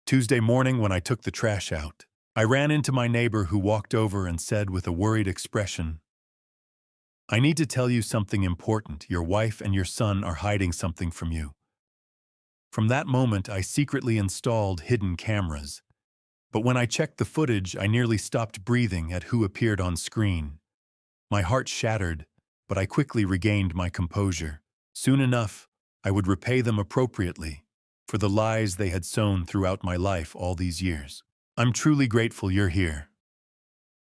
Tuesday morning when I took the trash out, I ran into my neighbor who walked over and said with a worried expression, "I need to tell you something important. Your wife and your son are hiding something from you." From that moment, I secretly installed hidden cameras. But when I checked the footage, I nearly stopped breathing at who appeared on screen. My heart shattered, but I quickly regained my composure. Soon enough, I would repay them appropriately for the lies they had sown throughout my life all these years. I'm truly grateful you're here.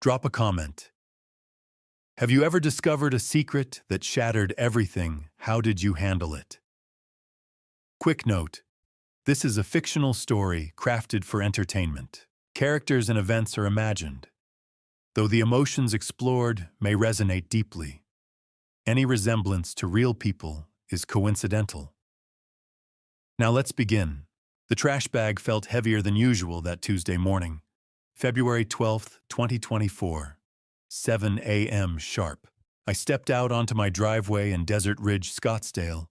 Drop a comment. Have you ever discovered a secret that shattered everything? How did you handle it? Quick note: this is a fictional story crafted for entertainment. Characters and events are imagined, though the emotions explored may resonate deeply. Any resemblance to real people is coincidental. Now let's begin. The trash bag felt heavier than usual that Tuesday morning, February 12th, 2024, 7 a.m. sharp. I stepped out onto my driveway in Desert Ridge, Scottsdale,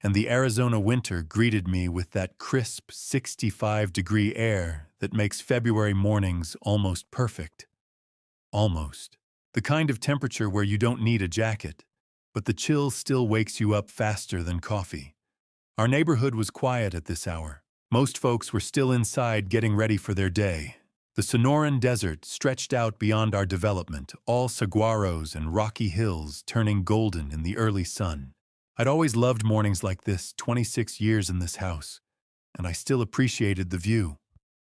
and the Arizona winter greeted me with that crisp 65-degree air that makes February mornings almost perfect. Almost. The kind of temperature where you don't need a jacket, but the chill still wakes you up faster than coffee. Our neighborhood was quiet at this hour. Most folks were still inside getting ready for their day. The Sonoran Desert stretched out beyond our development, all saguaros and rocky hills turning golden in the early sun. I'd always loved mornings like this, 26 years in this house, and I still appreciated the view.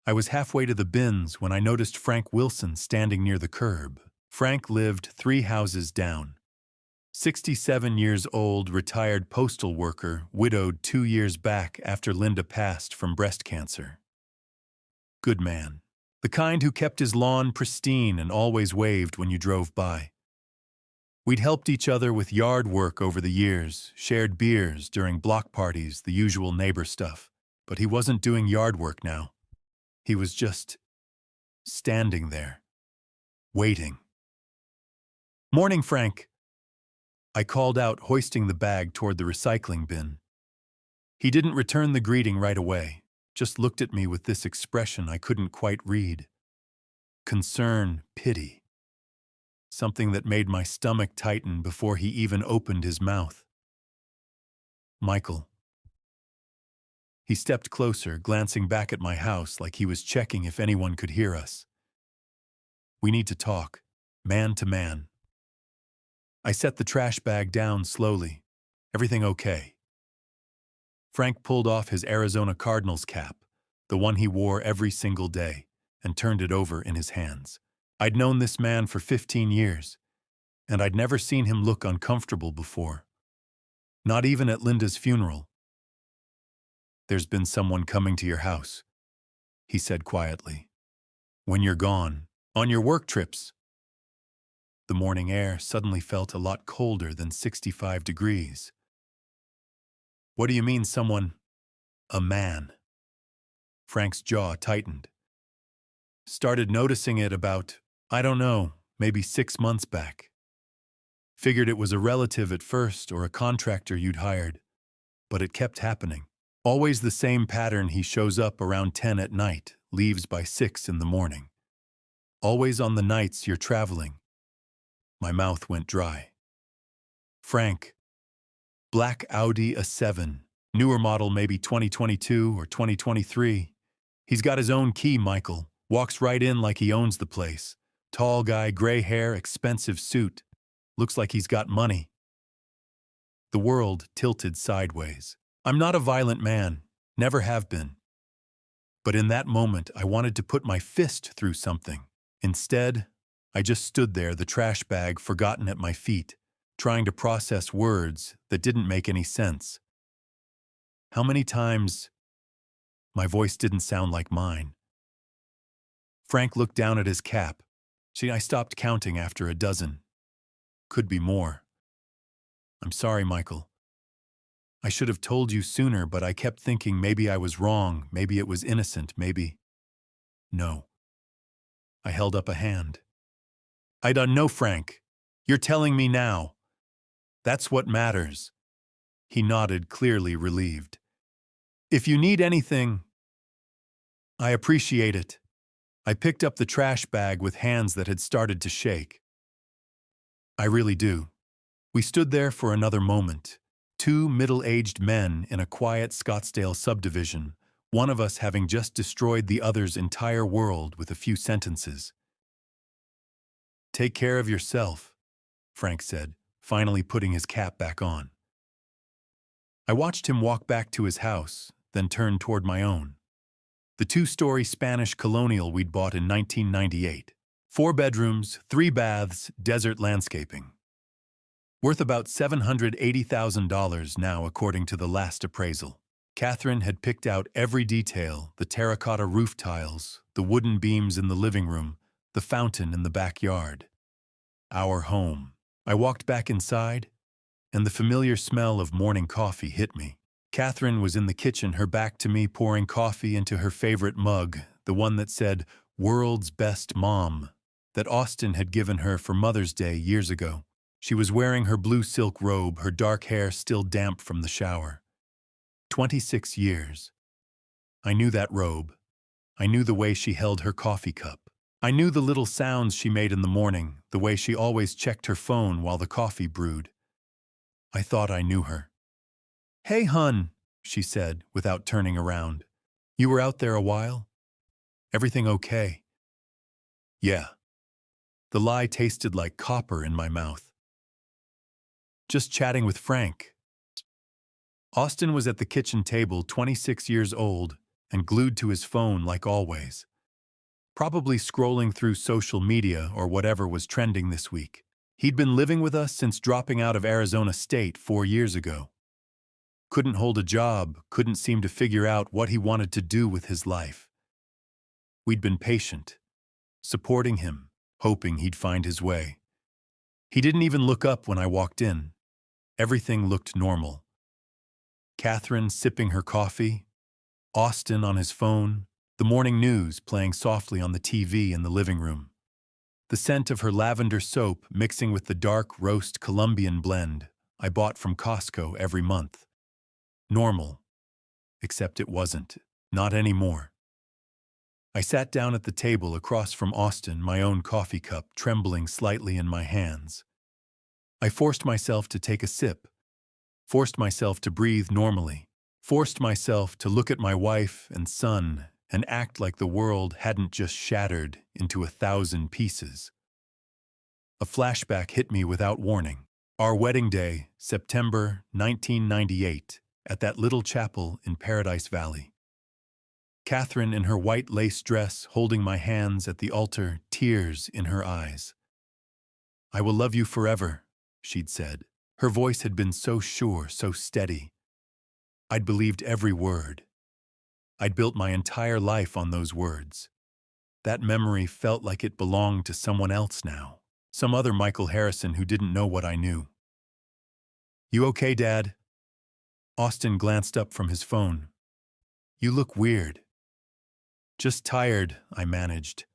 I was halfway to the bins when I noticed Frank Wilson standing near the curb. Frank lived 3 houses down. 67 years old, retired postal worker, widowed 2 years back after Linda passed from breast cancer. Good man. The kind who kept his lawn pristine and always waved when you drove by. We'd helped each other with yard work over the years, shared beers during block parties, the usual neighbor stuff. But he wasn't doing yard work now. He was just standing there, waiting. "Morning, Frank," I called out, hoisting the bag toward the recycling bin. He didn't return the greeting right away, just looked at me with this expression I couldn't quite read. Concern, pity. Something that made my stomach tighten before he even opened his mouth. "Michael." He stepped closer, glancing back at my house like he was checking if anyone could hear us. "We need to talk, man to man." I set the trash bag down slowly. "Everything okay?" Frank pulled off his Arizona Cardinals cap, the one he wore every single day, and turned it over in his hands. I'd known this man for 15 years, and I'd never seen him look uncomfortable before. Not even at Linda's funeral. "There's been someone coming to your house," he said quietly. "When you're gone, on your work trips." The morning air suddenly felt a lot colder than 65 degrees. "What do you mean someone? A man?" Frank's jaw tightened. "Started noticing it about, I don't know, maybe 6 months back. Figured it was a relative at first or a contractor you'd hired, but it kept happening. Always the same pattern. He shows up around 10 at night, leaves by 6 in the morning. Always on the nights you're traveling." My mouth went dry. "Frank. Black Audi A7. Newer model, maybe 2022 or 2023. He's got his own key, Michael. Walks right in like he owns the place. Tall guy, gray hair, expensive suit. Looks like he's got money." The world tilted sideways. I'm not a violent man. Never have been. But in that moment, I wanted to put my fist through something. Instead, I just stood there, the trash bag forgotten at my feet, trying to process words that didn't make any sense. How many times? My voice didn't sound like mine. Frank looked down at his cap. I stopped counting after a dozen. Could be more. "I'm sorry, Michael. I should have told you sooner, but I kept thinking maybe I was wrong, maybe it was innocent, maybe." "No." I held up a hand. "I don't know, Frank. You're telling me now. That's what matters." He nodded, clearly relieved. "If you need anything..." I appreciate it. I picked up the trash bag with hands that had started to shake. I really do. We stood there for another moment, two middle-aged men in a quiet Scottsdale subdivision, one of us having just destroyed the other's entire world with a few sentences. "Take care of yourself," Frank said, finally putting his cap back on. I watched him walk back to his house, then turn toward my own. The two-story Spanish colonial we'd bought in 1998. 4 bedrooms, 3 baths, desert landscaping. Worth about $780,000 now according to the last appraisal. Catherine had picked out every detail, the terracotta roof tiles, the wooden beams in the living room, the fountain in the backyard. Our home. I walked back inside, and the familiar smell of morning coffee hit me. Catherine was in the kitchen, her back to me, pouring coffee into her favorite mug, the one that said, "World's Best Mom," that Austin had given her for Mother's Day years ago. She was wearing her blue silk robe, her dark hair still damp from the shower. 26 years. I knew that robe. I knew the way she held her coffee cup. I knew the little sounds she made in the morning, the way she always checked her phone while the coffee brewed. I thought I knew her. "Hey, hun," she said, without turning around. "You were out there a while? Everything okay?" "Yeah." The lie tasted like copper in my mouth. "Just chatting with Frank." Austin was at the kitchen table, 26 years old, and glued to his phone like always. Probably scrolling through social media or whatever was trending this week. He'd been living with us since dropping out of Arizona State 4 years ago. Couldn't hold a job, couldn't seem to figure out what he wanted to do with his life. We'd been patient, supporting him, hoping he'd find his way. He didn't even look up when I walked in. Everything looked normal. Catherine sipping her coffee, Austin on his phone, the morning news playing softly on the TV in the living room. The scent of her lavender soap mixing with the dark roast Colombian blend I bought from Costco every month. Normal. Except it wasn't. Not anymore. I sat down at the table across from Austin, my own coffee cup trembling slightly in my hands. I forced myself to take a sip, forced myself to breathe normally, forced myself to look at my wife and son and act like the world hadn't just shattered into 1,000 pieces. A flashback hit me without warning. Our wedding day, September 1998, at that little chapel in Paradise Valley. Catherine in her white lace dress holding my hands at the altar, tears in her eyes. "I will love you forever," she'd said. Her voice had been so sure, so steady. I'd believed every word. I'd built my entire life on those words. That memory felt like it belonged to someone else now, some other Michael Harrison who didn't know what I knew. "You okay, Dad?" Austin glanced up from his phone. "You look weird." "Just tired," I managed.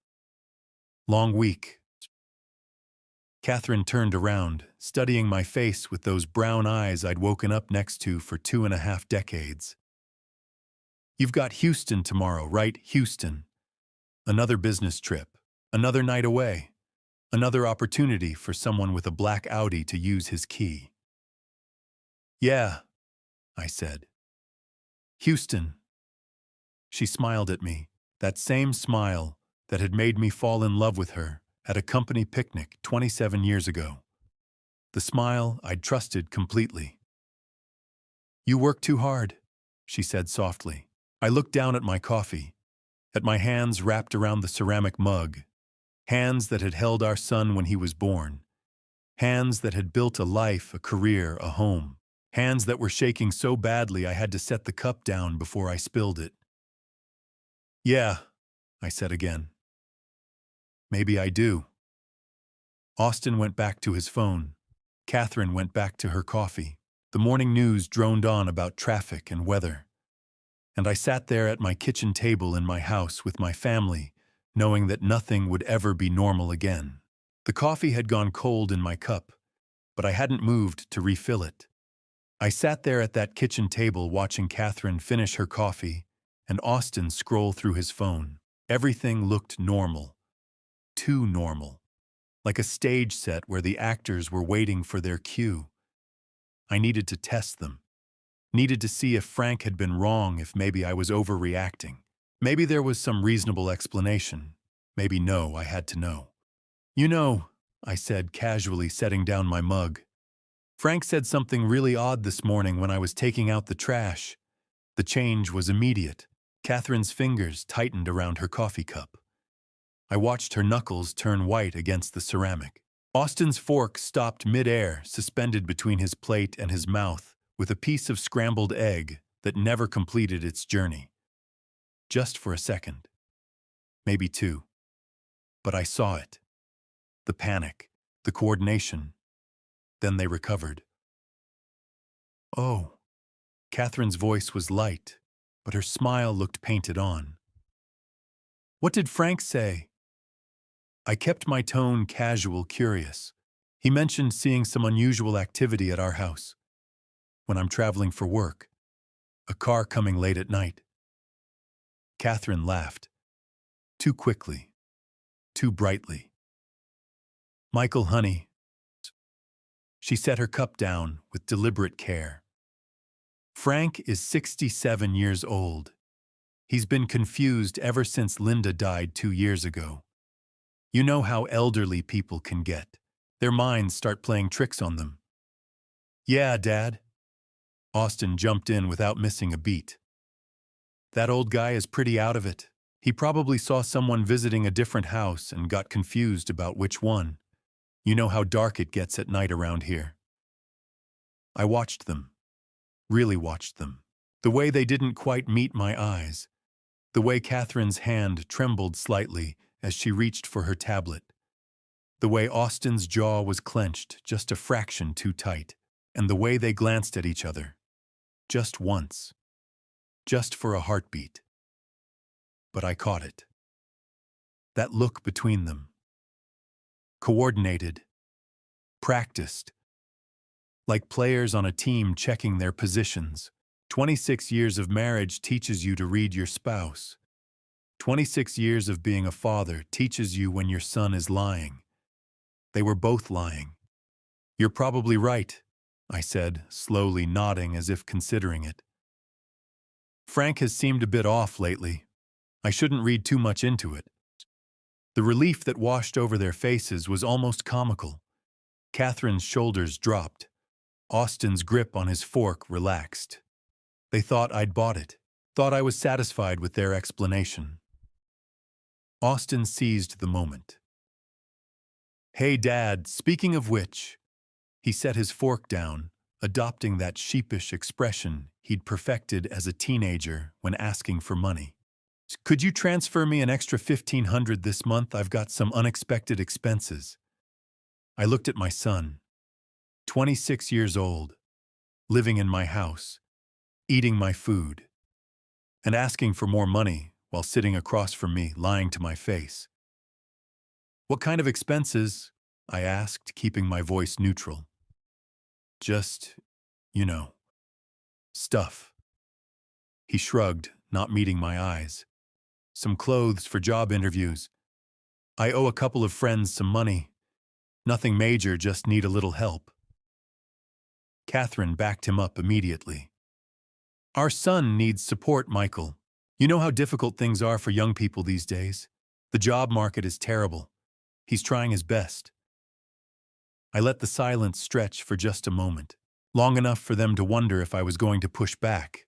"Long week." Catherine turned around, studying my face with those brown eyes I'd woken up next to for 2.5 decades. "You've got Houston tomorrow, right? Houston. Another business trip. Another night away. Another opportunity for someone with a black Audi to use his key." "Yeah," I said. "Houston." She smiled at me, that same smile that had made me fall in love with her at a company picnic 27 years ago. The smile I'd trusted completely. "You work too hard," she said softly. I looked down at my coffee, at my hands wrapped around the ceramic mug, hands that had held our son when he was born, hands that had built a life, a career, a home, hands that were shaking so badly I had to set the cup down before I spilled it. "Yeah," I said again. "Maybe I do." Austin went back to his phone. Catherine went back to her coffee. The morning news droned on about traffic and weather. And I sat there at my kitchen table in my house with my family, knowing that nothing would ever be normal again. The coffee had gone cold in my cup, but I hadn't moved to refill it. I sat there at that kitchen table watching Catherine finish her coffee and Austin scroll through his phone. Everything looked normal. Too normal. Like a stage set where the actors were waiting for their cue. I needed to test them. Needed to see if Frank had been wrong, if maybe I was overreacting. Maybe there was some reasonable explanation. Maybe no, I had to know. You know, I said, casually setting down my mug. Frank said something really odd this morning when I was taking out the trash. The change was immediate. Catherine's fingers tightened around her coffee cup. I watched her knuckles turn white against the ceramic. Austin's fork stopped mid-air, suspended between his plate and his mouth, with a piece of scrambled egg that never completed its journey. Just for a second. Maybe two. But I saw it. The panic, the coordination. Then they recovered. Oh. Catherine's voice was light, but her smile looked painted on. What did Frank say? I kept my tone casual, curious. He mentioned seeing some unusual activity at our house. When I'm traveling for work. A car coming late at night. Catherine laughed. Too quickly. Too brightly. Michael, honey. She set her cup down with deliberate care. Frank is 67 years old. He's been confused ever since Linda died 2 years ago. You know how elderly people can get. Their minds start playing tricks on them. Yeah, Dad. Austin jumped in without missing a beat. That old guy is pretty out of it. He probably saw someone visiting a different house and got confused about which one. You know how dark it gets at night around here. I watched them. Really watched them. The way they didn't quite meet my eyes. The way Catherine's hand trembled slightly as she reached for her tablet. The way Austin's jaw was clenched just a fraction too tight. And the way they glanced at each other. Just once. Just for a heartbeat. But I caught it. That look between them. Coordinated. Practiced. Like players on a team checking their positions. 26 years of marriage teaches you to read your spouse. 26 years of being a father teaches you when your son is lying. They were both lying. You're probably right, I said, slowly nodding as if considering it. Frank has seemed a bit off lately. I shouldn't read too much into it. The relief that washed over their faces was almost comical. Catherine's shoulders dropped. Austin's grip on his fork relaxed. They thought I'd bought it, thought I was satisfied with their explanation. Austin seized the moment. Hey, Dad, speaking of which, he set his fork down, adopting that sheepish expression he'd perfected as a teenager when asking for money. Could you transfer me an extra $1,500 this month? I've got some unexpected expenses. I looked at my son, 26 years old, living in my house, eating my food, and asking for more money while sitting across from me, lying to my face. What kind of expenses? I asked, keeping my voice neutral. Just, stuff. He shrugged, not meeting my eyes. Some clothes for job interviews. I owe a couple of friends some money. Nothing major, just need a little help. Catherine backed him up immediately. Our son needs support, Michael. You know how difficult things are for young people these days. The job market is terrible. He's trying his best. I let the silence stretch for just a moment, long enough for them to wonder if I was going to push back,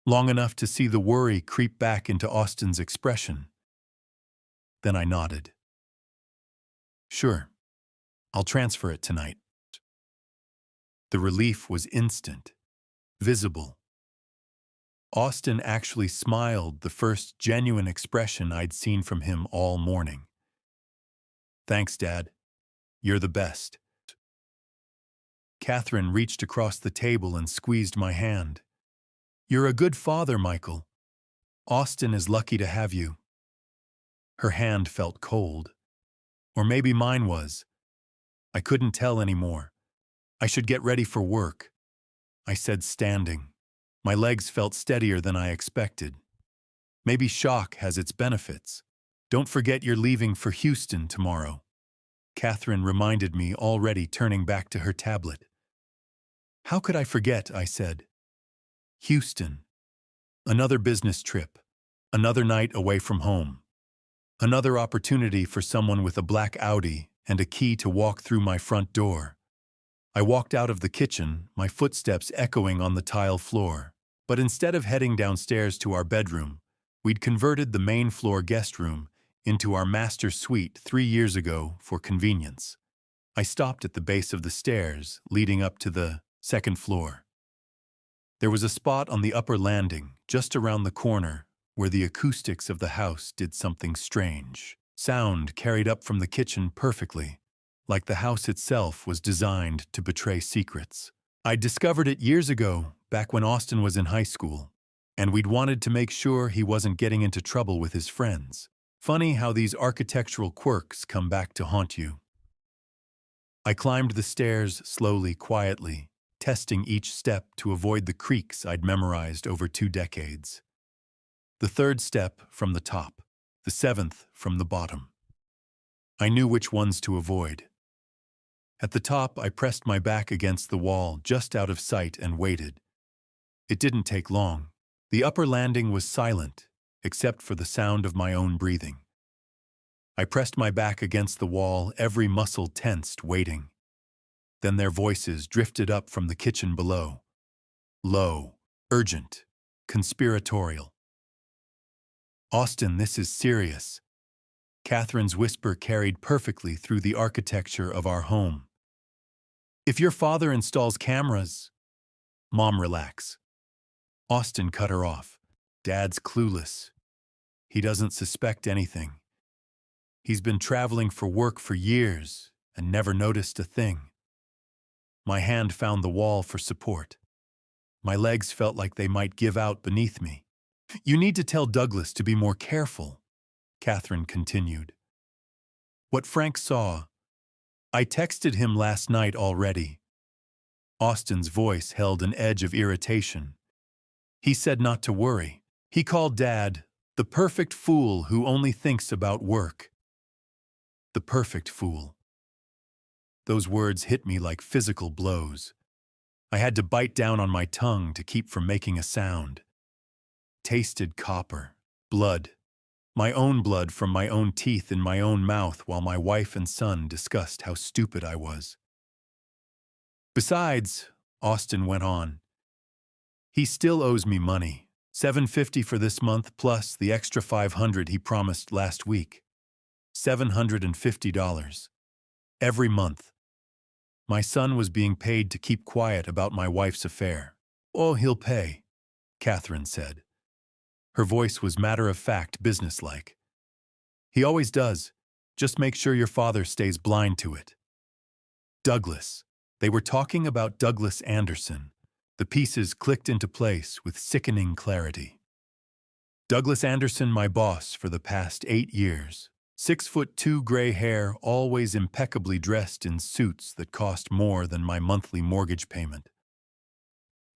long enough to see the worry creep back into Austin's expression. Then I nodded. Sure, I'll transfer it tonight. The relief was instant, visible. Austin actually smiled, the first genuine expression I'd seen from him all morning. Thanks, Dad. You're the best. Catherine reached across the table and squeezed my hand. You're a good father, Michael. Austin is lucky to have you. Her hand felt cold. Or maybe mine was. I couldn't tell anymore. I should get ready for work, I said, standing. My legs felt steadier than I expected. Maybe shock has its benefits. Don't forget you're leaving for Houston tomorrow. Catherine reminded me, already turning back to her tablet. How could I forget, I said. Houston. Another business trip. Another night away from home. Another opportunity for someone with a black Audi and a key to walk through my front door. I walked out of the kitchen, my footsteps echoing on the tile floor. But instead of heading downstairs to our bedroom, we'd converted the main floor guest room into our master suite 3 years ago for convenience. I stopped at the base of the stairs leading up to the second floor. There was a spot on the upper landing, just around the corner, where the acoustics of the house did something strange. Sound carried up from the kitchen perfectly, like the house itself was designed to betray secrets. I discovered it years ago, back when Austin was in high school, and we'd wanted to make sure he wasn't getting into trouble with his friends. Funny how these architectural quirks come back to haunt you. I climbed the stairs slowly, quietly, testing each step to avoid the creaks I'd memorized over 2 decades. The third step from the top, the seventh from the bottom. I knew which ones to avoid. At the top, I pressed my back against the wall, just out of sight, and waited. It didn't take long. The upper landing was silent, except for the sound of my own breathing. I pressed my back against the wall, every muscle tensed, waiting. Then their voices drifted up from the kitchen below. Low, urgent, conspiratorial. Austin, this is serious. Catherine's whisper carried perfectly through the architecture of our home. If your father installs cameras... Mom, relax. Austin cut her off. Dad's clueless. He doesn't suspect anything. He's been traveling for work for years and never noticed a thing. My hand found the wall for support. My legs felt like they might give out beneath me. You need to tell Douglas to be more careful, Catherine continued. What Frank saw, I texted him last night already. Austin's voice held an edge of irritation. He said not to worry. He called Dad the perfect fool who only thinks about work. The perfect fool. Those words hit me like physical blows. I had to bite down on my tongue to keep from making a sound. Tasted copper, blood. My own blood from my own teeth in my own mouth while my wife and son discussed how stupid I was. Besides, Austin went on, he still owes me money, $750 for this month plus the extra $500 he promised last week. $750. Every month. My son was being paid to keep quiet about my wife's affair. Oh, he'll pay, Catherine said. Her voice was matter-of-fact, businesslike. He always does. Just make sure your father stays blind to it. Douglas. They were talking about Douglas Anderson. The pieces clicked into place with sickening clarity. Douglas Anderson, my boss for the past 8 years. 6'2", gray hair, always impeccably dressed in suits that cost more than my monthly mortgage payment.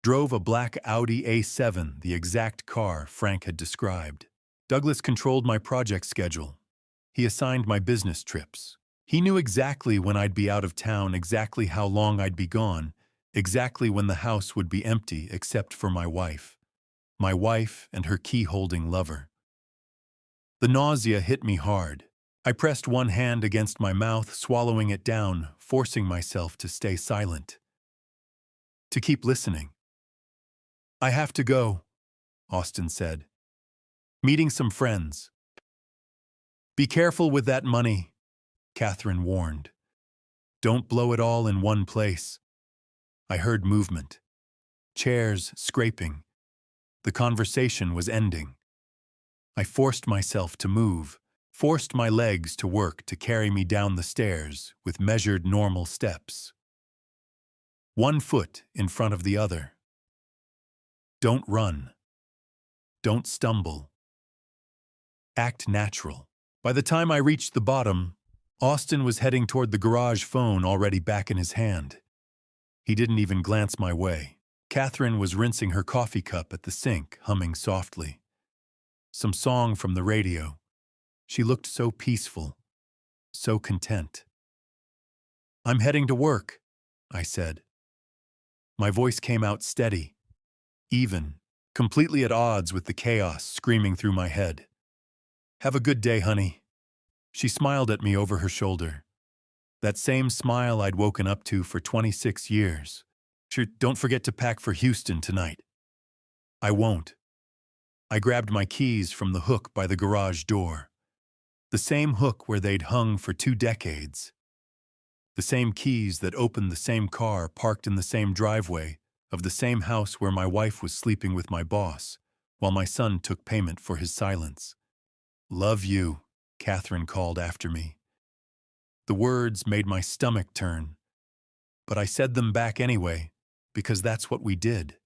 Drove a black Audi A7, the exact car Frank had described. Douglas controlled my project schedule. He assigned my business trips. He knew exactly when I'd be out of town, exactly how long I'd be gone, exactly when the house would be empty except for my wife. My wife and her key-holding lover. The nausea hit me hard. I pressed one hand against my mouth, swallowing it down, forcing myself to stay silent. To keep listening. I have to go, Austin said. Meeting some friends. Be careful with that money, Catherine warned. Don't blow it all in one place. I heard movement. Chairs scraping. The conversation was ending. I forced myself to move, forced my legs to work to carry me down the stairs with measured normal steps. One foot in front of the other. Don't run. Don't stumble. Act natural. By the time I reached the bottom, Austin was heading toward the garage phone already back in his hand. He didn't even glance my way. Catherine was rinsing her coffee cup at the sink, humming softly. some song from the radio. She looked so peaceful, so content. "I'm heading to work," I said. My voice came out steady, even, completely at odds with the chaos screaming through my head. "Have a good day, honey." She smiled at me over her shoulder. That same smile I'd woken up to for 26 years. "Sure, don't forget to pack for Houston tonight." "I won't." I grabbed my keys from the hook by the garage door. The same hook where they'd hung for 2 decades. The same keys that opened the same car parked in the same driveway of the same house where my wife was sleeping with my boss, while my son took payment for his silence. "Love you," Catherine called after me. The words made my stomach turn, but I said them back anyway, because that's what we did.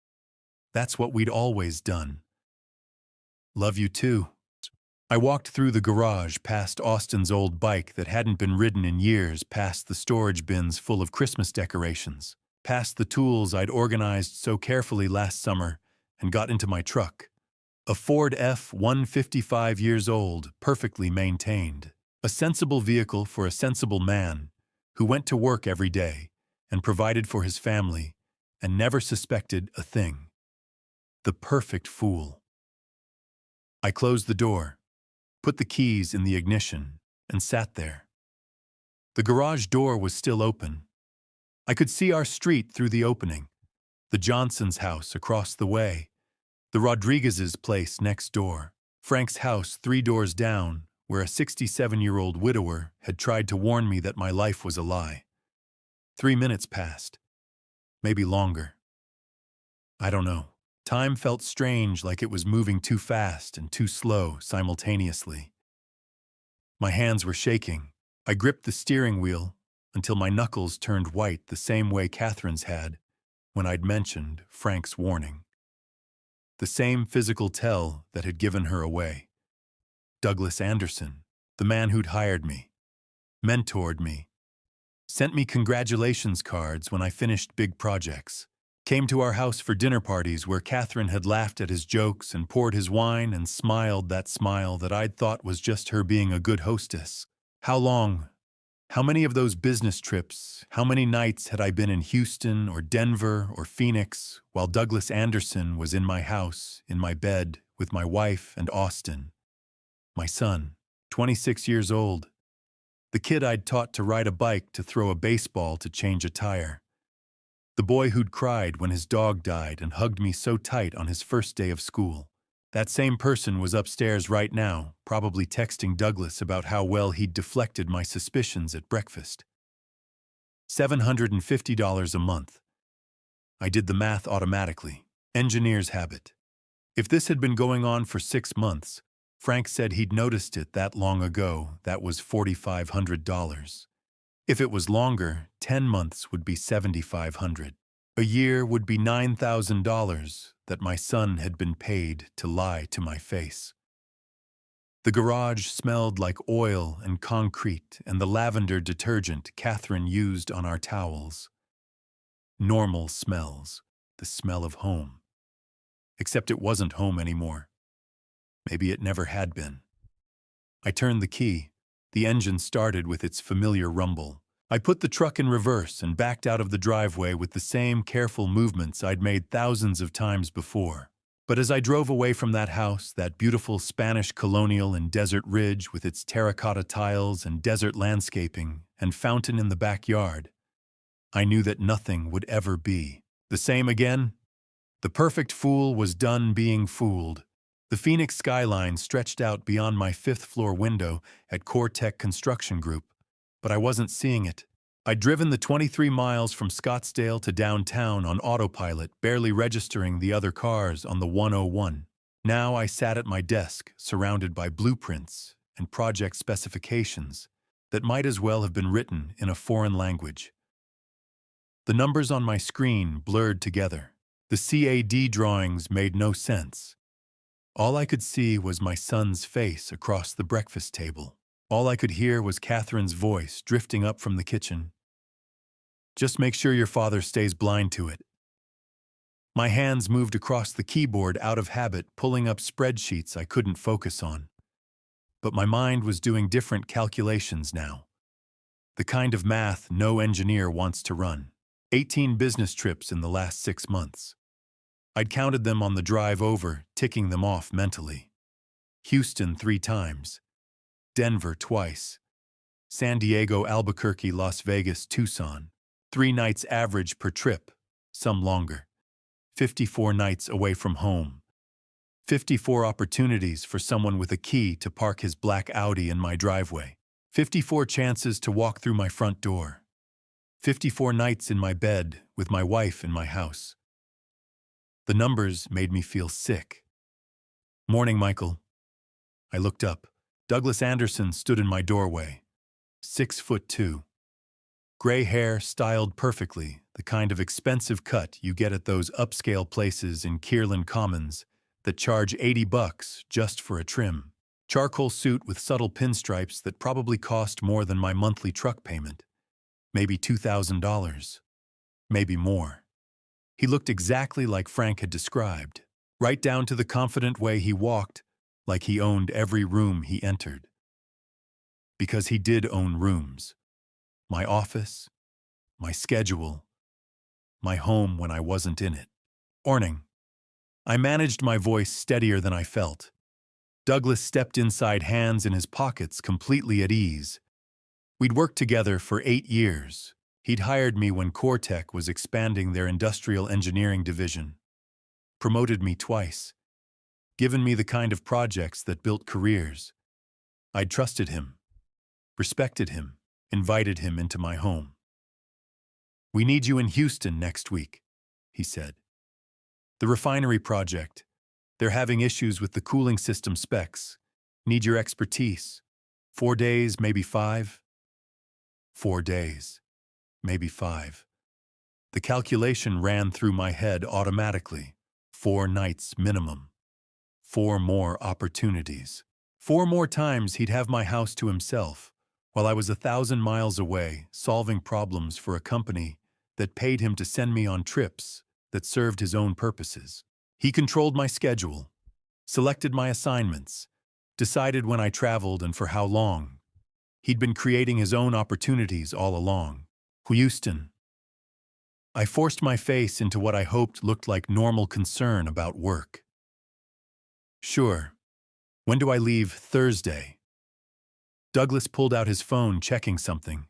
That's what we'd always done. "Love you too." I walked through the garage, past Austin's old bike that hadn't been ridden in years, past the storage bins full of Christmas decorations, past the tools I'd organized so carefully last summer, and got into my truck. A Ford F-155 years old, perfectly maintained. A sensible vehicle for a sensible man who went to work every day and provided for his family and never suspected a thing. The perfect fool. I closed the door, put the keys in the ignition, and sat there. The garage door was still open. I could see our street through the opening, the Johnson's house across the way, the Rodriguez's place next door, Frank's house 3 doors down, where a 67-year-old widower had tried to warn me that my life was a lie. 3 minutes passed, maybe longer. I don't know. Time felt strange, like it was moving too fast and too slow simultaneously. My hands were shaking. I gripped the steering wheel until my knuckles turned white the same way Catherine's had when I'd mentioned Frank's warning. The same physical tell that had given her away. Douglas Anderson, the man who'd hired me, mentored me, sent me congratulations cards when I finished big projects, came to our house for dinner parties where Catherine had laughed at his jokes and poured his wine and smiled that smile that I'd thought was just her being a good hostess. How long? How many of those business trips, how many nights had I been in Houston or Denver or Phoenix while Douglas Anderson was in my house, in my bed, with my wife and Austin? My son, 26 years old. The kid I'd taught to ride a bike, to throw a baseball, to change a tire. The boy who'd cried when his dog died and hugged me so tight on his first day of school. That same person was upstairs right now, probably texting Douglas about how well he'd deflected my suspicions at breakfast. $750 a month. I did the math automatically. Engineer's habit. If this had been going on for 6 months, Frank said he'd noticed it that long ago. That was $4,500. If it was longer, 10 months would be $7,500. A year would be $9,000 that my son had been paid to lie to my face. The garage smelled like oil and concrete and the lavender detergent Catherine used on our towels. Normal smells, the smell of home. Except it wasn't home anymore. Maybe it never had been. I turned the key. The engine started with its familiar rumble. I put the truck in reverse and backed out of the driveway with the same careful movements I'd made thousands of times before. But as I drove away from that house, that beautiful Spanish colonial in Desert Ridge with its terracotta tiles and desert landscaping and fountain in the backyard, I knew that nothing would ever be the same again. The perfect fool was done being fooled. The Phoenix skyline stretched out beyond my 5th-floor window at Core-Tech Construction Group, but I wasn't seeing it. I'd driven the 23 miles from Scottsdale to downtown on autopilot, barely registering the other cars on the 101. Now I sat at my desk, surrounded by blueprints and project specifications that might as well have been written in a foreign language. The numbers on my screen blurred together. The CAD drawings made no sense. All I could see was my son's face across the breakfast table. All I could hear was Catherine's voice drifting up from the kitchen. "Just make sure your father stays blind to it." My hands moved across the keyboard out of habit, pulling up spreadsheets I couldn't focus on. But my mind was doing different calculations now. The kind of math no engineer wants to run. 18 business trips in the last 6 months. I'd counted them on the drive over, ticking them off mentally. Houston 3 times. Denver twice. San Diego, Albuquerque, Las Vegas, Tucson. 3 nights average per trip, some longer. 54 nights away from home. 54 opportunities for someone with a key to park his black Audi in my driveway. 54 chances to walk through my front door. 54 nights in my bed with my wife in my house. The numbers made me feel sick. "Morning, Michael." I looked up. Douglas Anderson stood in my doorway. 6'2". Gray hair styled perfectly, the kind of expensive cut you get at those upscale places in Kierland Commons that charge $80 just for a trim. Charcoal suit with subtle pinstripes that probably cost more than my monthly truck payment. Maybe $2,000. Maybe more. He looked exactly like Frank had described, right down to the confident way he walked, like he owned every room he entered. Because he did own rooms. My office, my schedule, my home when I wasn't in it. "Morning." I managed my voice steadier than I felt. Douglas stepped inside, hands in his pockets, completely at ease. We'd worked together for 8 years. He'd hired me when Cortec was expanding their industrial engineering division. Promoted me twice. Given me the kind of projects that built careers. I'd trusted him, respected him, invited him into my home. "We need you in Houston next week," he said. "The refinery project. They're having issues with the cooling system specs. Need your expertise. 4 days, maybe 5. 4 days, maybe 5. The calculation ran through my head automatically. 4 nights minimum. 4 more opportunities. 4 more times he'd have my house to himself, while I was 1,000 miles away, solving problems for a company that paid him to send me on trips that served his own purposes. He controlled my schedule, selected my assignments, decided when I traveled and for how long. He'd been creating his own opportunities all along. "Houston." I forced my face into what I hoped looked like normal concern about work. "Sure. When do I leave?" "Thursday." Douglas pulled out his phone, checking something.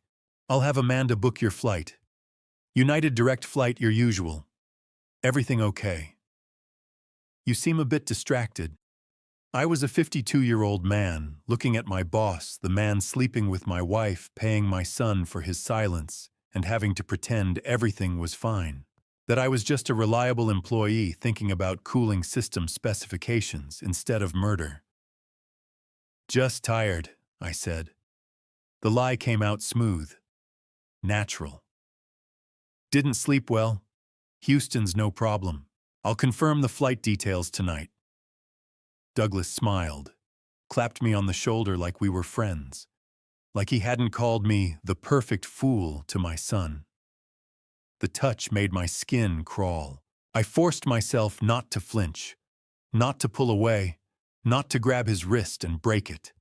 "I'll have Amanda book your flight. United direct flight, your usual. Everything okay?" "You seem a bit distracted." I was a 52-year-old man, looking at my boss, the man sleeping with my wife, paying my son for his silence, and having to pretend everything was fine. That I was just a reliable employee thinking about cooling system specifications instead of murder. "Just tired," I said. The lie came out smooth. Natural. "Didn't sleep well? Houston's no problem. I'll confirm the flight details tonight." Douglas smiled, clapped me on the shoulder like we were friends, like he hadn't called me the perfect fool to my son. The touch made my skin crawl. I forced myself not to flinch, not to pull away, not to grab his wrist and break it.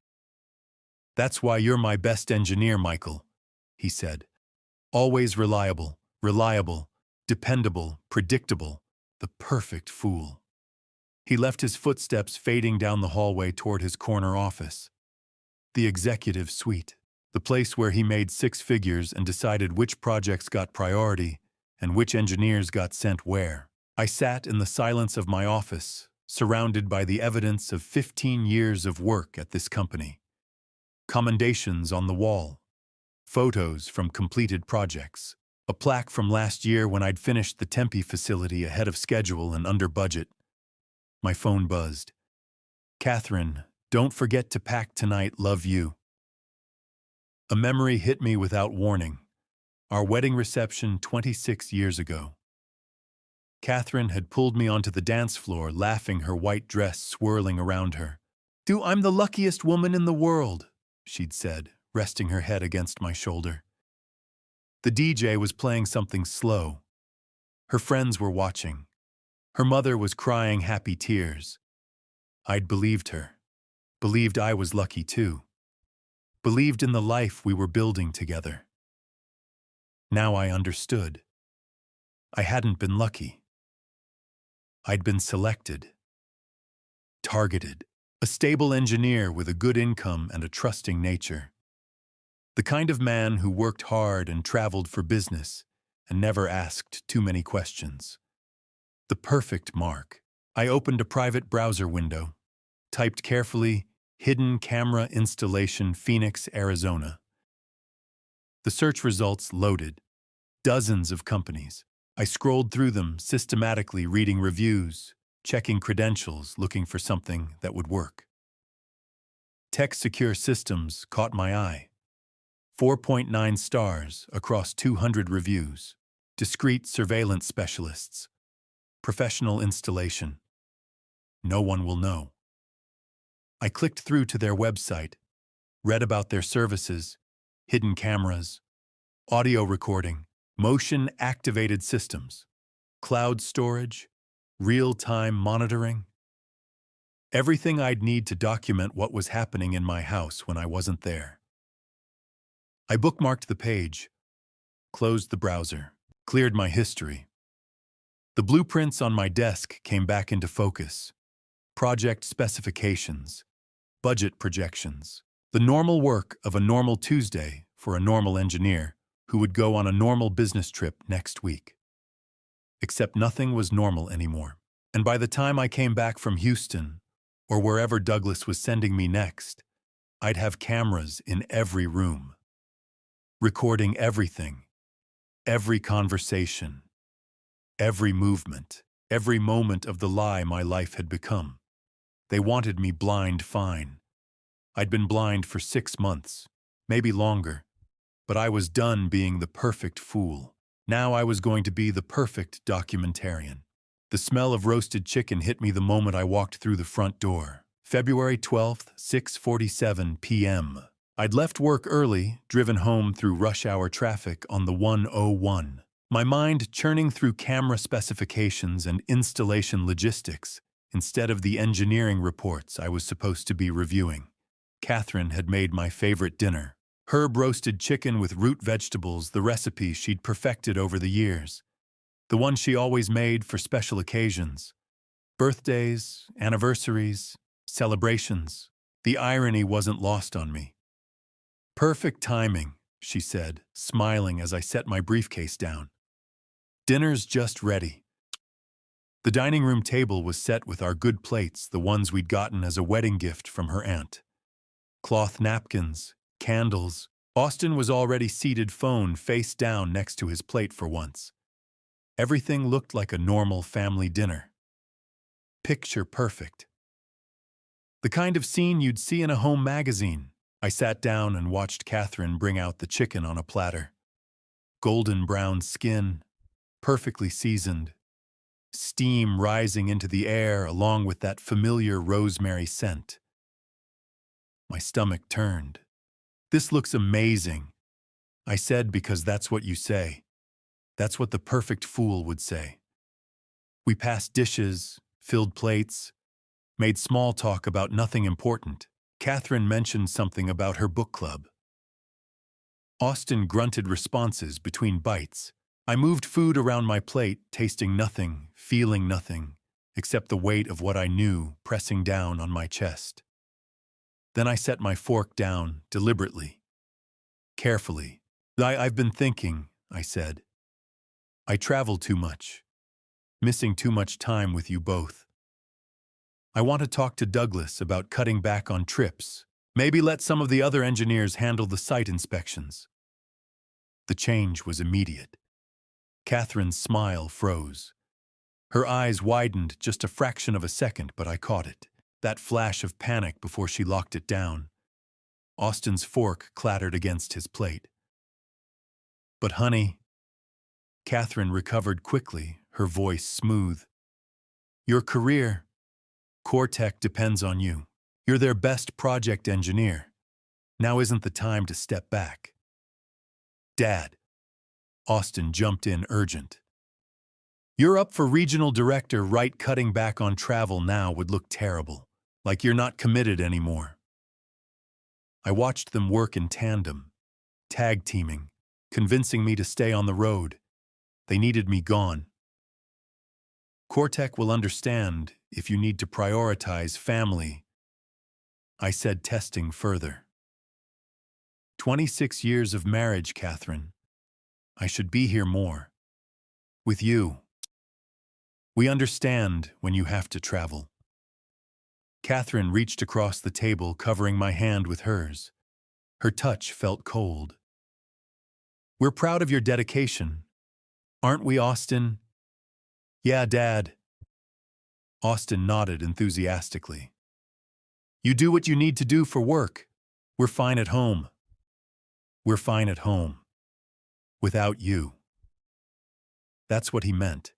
"That's why you're my best engineer, Michael," he said. "Always reliable, dependable, predictable, the perfect fool." He left his footsteps fading down the hallway toward his corner office. The executive suite, the place where he made 6 figures and decided which projects got priority and which engineers got sent where. I sat in the silence of my office, surrounded by the evidence of 15 years of work at this company. Commendations on the wall, photos from completed projects, a plaque from last year when I'd finished the Tempe facility ahead of schedule and under budget. My phone buzzed. "Catherine, don't forget to pack tonight, love you." A memory hit me without warning. Our wedding reception 26 years ago. Catherine had pulled me onto the dance floor, laughing, her white dress swirling around her. I'm the luckiest woman in the world," she'd said, resting her head against my shoulder. The DJ was playing something slow. Her friends were watching. Her mother was crying happy tears. I'd believed her. Believed I was lucky too. Believed in the life we were building together. Now I understood. I hadn't been lucky. I'd been selected. Targeted. A stable engineer with a good income and a trusting nature. The kind of man who worked hard and traveled for business and never asked too many questions. The perfect mark. I opened a private browser window, typed carefully, "Hidden Camera Installation, Phoenix, Arizona." The search results loaded. Dozens of companies. I scrolled through them, systematically reading reviews, checking credentials, looking for something that would work. Tech Secure Systems caught my eye. 4.9 stars across 200 reviews. Discreet surveillance specialists. Professional installation. No one will know. I clicked through to their website, read about their services, hidden cameras, audio recording, motion-activated systems, cloud storage, real-time monitoring. Everything I'd need to document what was happening in my house when I wasn't there. I bookmarked the page, closed the browser, cleared my history. The blueprints on my desk came back into focus. Project specifications, budget projections, the normal work of a normal Tuesday for a normal engineer who would go on a normal business trip next week. Except nothing was normal anymore. And by the time I came back from Houston, or wherever Douglas was sending me next, I'd have cameras in every room, recording everything, every conversation, every movement, every moment of the lie my life had become. They wanted me blind fine. I'd been blind for 6 months, maybe longer, but I was done being the perfect fool. Now I was going to be the perfect documentarian. The smell of roasted chicken hit me the moment I walked through the front door. February 12th, 6:47 p.m. I'd left work early, driven home through rush hour traffic on the 101. My mind churning through camera specifications and installation logistics instead of the engineering reports I was supposed to be reviewing. Catherine had made my favorite dinner. Herb roasted chicken with root vegetables, the recipe she'd perfected over the years. The one she always made for special occasions. Birthdays, anniversaries, celebrations. The irony wasn't lost on me. "Perfect timing," she said, smiling as I set my briefcase down. "Dinner's just ready." The dining room table was set with our good plates, the ones we'd gotten as a wedding gift from her aunt. Cloth napkins, candles. Austin was already seated, phone face down next to his plate for once. Everything looked like a normal family dinner. Picture perfect. The kind of scene you'd see in a home magazine. I sat down and watched Catherine bring out the chicken on a platter. Golden brown skin, perfectly seasoned. Steam rising into the air along with that familiar rosemary scent. My stomach turned. "This looks amazing," I said, because that's what you say. That's what the perfect fool would say. We passed dishes, filled plates, made small talk about nothing important. Catherine mentioned something about her book club. Austin grunted responses between bites. I moved food around my plate, tasting nothing, feeling nothing, except the weight of what I knew pressing down on my chest. Then I set my fork down, deliberately, carefully. I've been thinking," I said. "I travel too much, missing too much time with you both. I want to talk to Douglas about cutting back on trips. Maybe let some of the other engineers handle the site inspections." The change was immediate. Catherine's smile froze. Her eyes widened just a fraction of a second, but I caught it. That flash of panic before she locked it down. Austin's fork clattered against his plate. "But honey," Catherine recovered quickly, her voice smooth. "Your career, Cortec, depends on you. You're their best project engineer. Now isn't the time to step back." "Dad," Austin jumped in urgent. You're up for regional director, right? Cutting back on travel now would look terrible, like you're not committed anymore. I watched them work in tandem, tag teaming, convincing me to stay on the road. They needed me gone. Cortec will understand if you need to prioritize family, I said, testing further. 26 years of marriage, Catherine. I should be here more. With you. We understand when you have to travel. Catherine reached across the table, covering my hand with hers. Her touch felt cold. We're proud of your dedication. Aren't we, Austin? Yeah, Dad. Austin nodded enthusiastically. You do what you need to do for work. We're fine at home. We're fine at home. Without you. That's what he meant.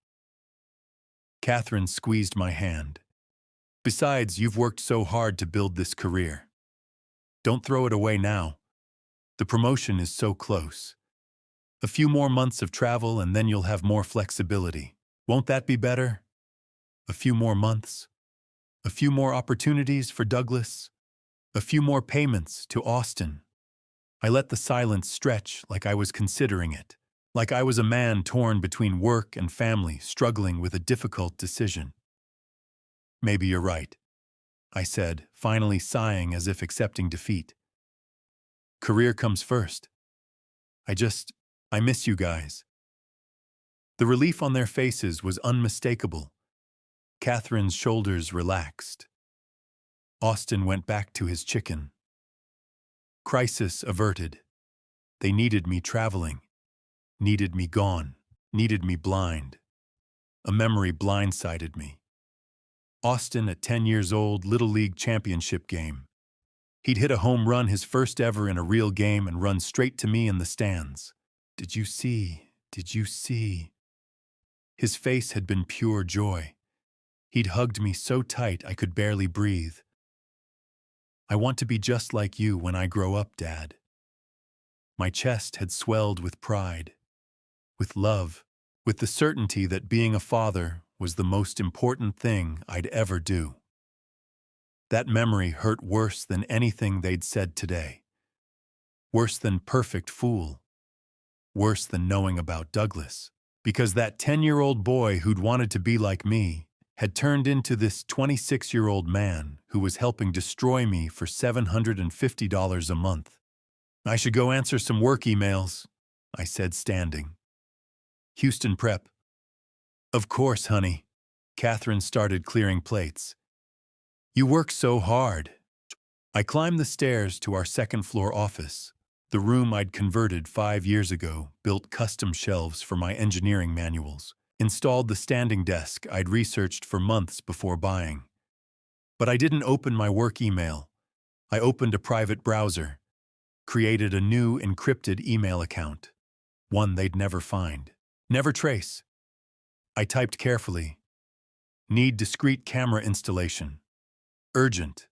Catherine squeezed my hand. Besides, you've worked so hard to build this career. Don't throw it away now. The promotion is so close. A few more months of travel and then you'll have more flexibility. Won't that be better? A few more months? A few more opportunities for Douglas? A few more payments to Austin? I let the silence stretch like I was considering it, like I was a man torn between work and family, struggling with a difficult decision. Maybe you're right, I said, finally sighing as if accepting defeat. Career comes first. I miss you guys. The relief on their faces was unmistakable. Catherine's shoulders relaxed. Austin went back to his chicken. Crisis averted. They needed me traveling, needed me gone, needed me blind. A memory blindsided me. Austin at 10 years old, Little League championship game. He'd hit a home run, his first ever in a real game, and run straight to me in the stands. Did you see? Did you see? His face had been pure joy. He'd hugged me so tight I could barely breathe. I want to be just like you when I grow up, Dad. My chest had swelled with pride, with love, with the certainty that being a father was the most important thing I'd ever do. That memory hurt worse than anything they'd said today. Worse than perfect fool. Worse than knowing about Douglas. Because that 10-year-old boy who'd wanted to be like me had turned into this 26-year-old man who was helping destroy me for $750 a month. I should go answer some work emails, I said, standing. Houston Prep. Of course, honey. Catherine started clearing plates. You work so hard. I climbed the stairs to our second-floor office, the room I'd converted 5 years ago, built custom shelves for my engineering manuals, installed the standing desk I'd researched for months before buying. But I didn't open my work email. I opened a private browser, created a new encrypted email account, one they'd never find, never trace. I typed carefully. Need discrete camera installation. Urgent.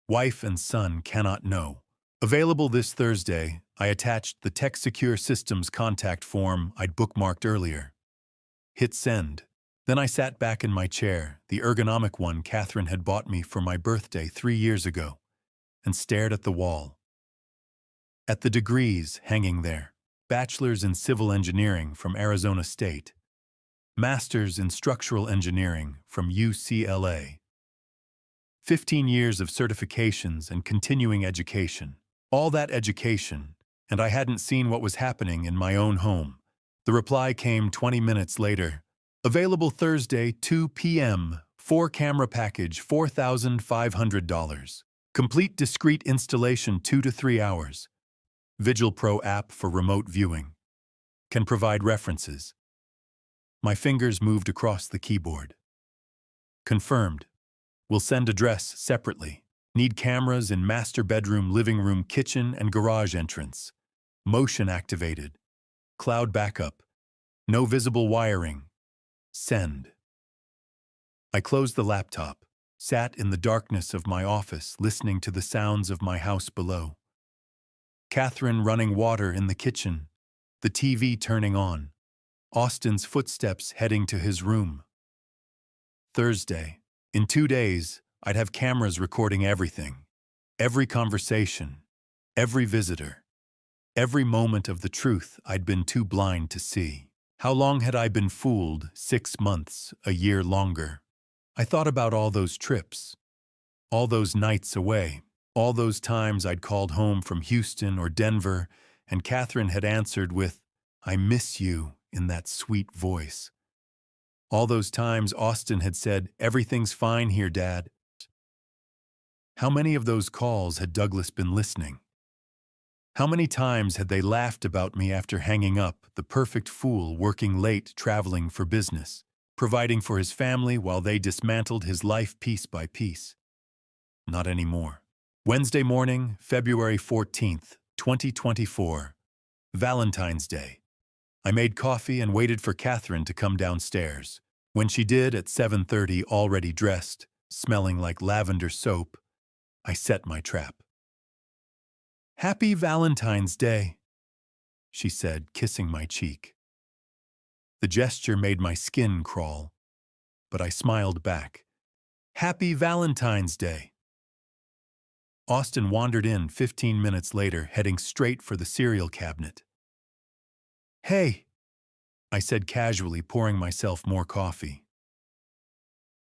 Wife and son cannot know. Available this Thursday. I attached the Tech Secure Systems contact form I'd bookmarked earlier. Hit send. Then I sat back in my chair, the ergonomic one Catherine had bought me for my birthday 3 years ago, and stared at the wall. At the degrees hanging there. Bachelor's in Civil Engineering from Arizona State. Master's in Structural Engineering from UCLA. 15 years of certifications and continuing education. All that education, and I hadn't seen what was happening in my own home. The reply came 20 minutes later. Available Thursday, 2 p.m. 4-camera package, $4,500. Complete discrete installation, 2 to 3 hours. Vigil Pro app for remote viewing. Can provide references. My fingers moved across the keyboard. Confirmed. Will send address separately. Need cameras in master bedroom, living room, kitchen, and garage entrance. Motion activated. Cloud backup. No visible wiring. Send. I closed the laptop, sat in the darkness of my office listening to the sounds of my house below. Catherine running water in the kitchen, the TV turning on. Austin's footsteps heading to his room. Thursday. In 2 days, I'd have cameras recording everything. Every conversation, every visitor, every moment of the truth I'd been too blind to see. How long had I been fooled? 6 months, a year longer. I thought about all those trips, all those nights away, all those times I'd called home from Houston or Denver, and Catherine had answered with, "I miss you," in that sweet voice. All those times Austin had said, "Everything's fine here, Dad." How many of those calls had Douglas been listening? How many times had they laughed about me after hanging up, the perfect fool working late, traveling for business, providing for his family while they dismantled his life piece by piece? Not anymore. Wednesday morning, February 14th, 2024. Valentine's Day. I made coffee and waited for Catherine to come downstairs. When she did at 7:30, already dressed, smelling like lavender soap, I set my trap. "Happy Valentine's Day," she said, kissing my cheek. The gesture made my skin crawl, but I smiled back. "Happy Valentine's Day." Austin wandered in 15 minutes later, heading straight for the cereal cabinet. "Hey," I said casually, pouring myself more coffee.